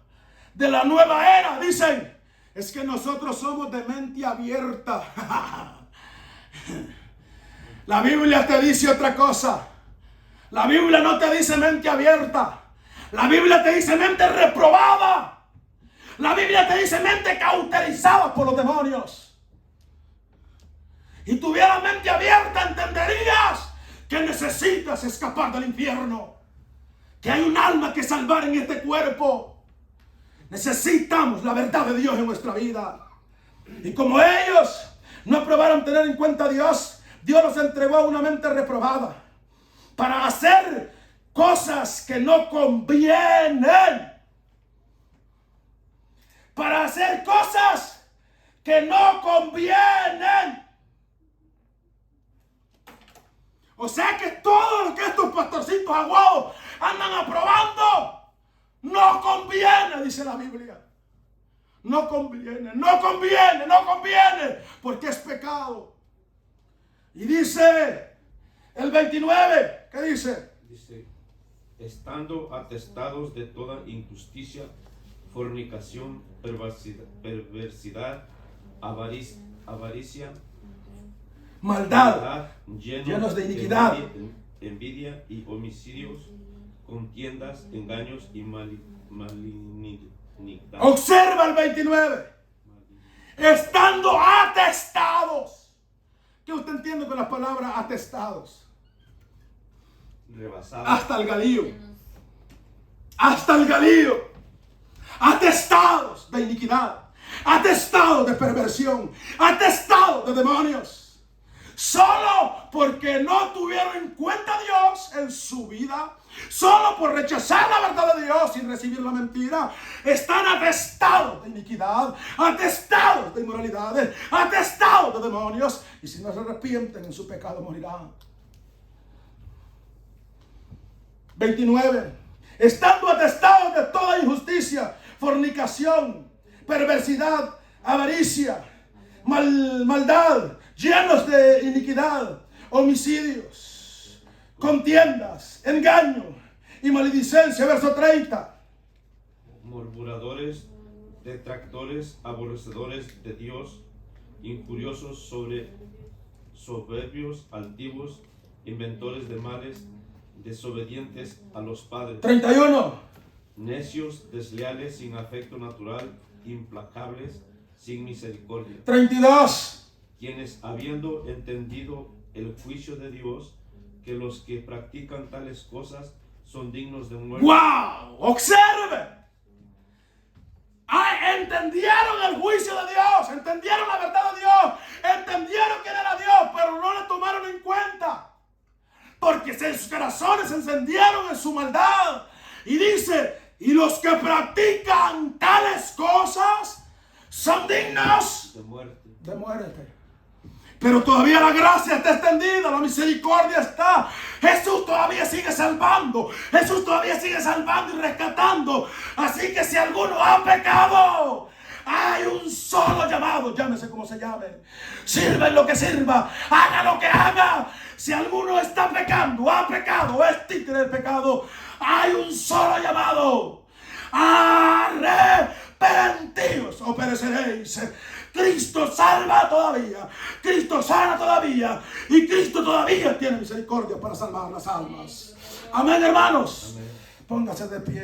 de la nueva era, dicen, es que nosotros somos de mente abierta. La Biblia te dice otra cosa. La Biblia no te dice mente abierta. La Biblia te dice mente reprobada. La Biblia te dice mente cauterizada por los demonios. Y tuviera mente abierta, entenderías que necesitas escapar del infierno, que hay un alma que salvar en este cuerpo. Necesitamos la verdad de Dios en nuestra vida. Y como ellos no aprobaron tener en cuenta a Dios, Dios los entregó a una mente reprobada para hacer cosas que no convienen. Para hacer cosas que no convienen. O sea que todo lo que estos pastorcitos aguados andan aprobando no conviene, dice la Biblia. No conviene, no conviene, no conviene, porque es pecado. Y dice el 29, ¿qué dice? Dice, estando atestados de toda injusticia, fornicación, perversidad, avaricia, maldad, llenos de iniquidad, envidia y homicidios, contiendas, engaños y malignidad. Observa el 29. Estando atestados. ¿Qué usted entiende con la palabra atestados? Rebasados. Hasta el galillo. Hasta el galillo. Atestados de iniquidad. Atestados de perversión. Atestados de demonios. Solo porque no tuvieron en cuenta a Dios en su vida. solo por rechazar la verdad de Dios y recibir la mentira, están atestados de iniquidad, atestados de inmoralidades, atestados de demonios, y si no se arrepienten en su pecado morirán. 29. Estando atestados de toda injusticia, fornicación, perversidad, avaricia, maldad, llenos de iniquidad, homicidios, contiendas, engaño y maledicencia. Verso 30. Murmuradores, detractores, aborrecedores de Dios, injuriosos, soberbios, altivos, inventores de males, desobedientes a los padres, 31. necios, desleales, sin afecto natural, implacables, sin misericordia, 32. quienes habiendo entendido el juicio de Dios, que los que practican tales cosas son dignos de muerte. ¡Wow! Observe. Entendieron el juicio de Dios, entendieron la verdad de Dios, entendieron quién era Dios, pero no le tomaron en cuenta. Porque sus corazones se encendieron en su maldad. Y dice, y los que practican tales cosas son dignos De muerte. de muerte. Pero todavía la gracia está extendida, la misericordia está. Jesús todavía sigue salvando. Jesús todavía sigue salvando y rescatando. Así que si alguno ha pecado, hay un solo llamado, llámese como se llame, sirva en lo que sirva, haga lo que haga. Si alguno está pecando, ha pecado, es títere del pecado, hay un solo llamado: arrepentidos o pereceréis. Cristo salva todavía, Cristo sana todavía, y Cristo todavía tiene misericordia para salvar las almas. Amén, hermanos. Amén. Póngase de pie.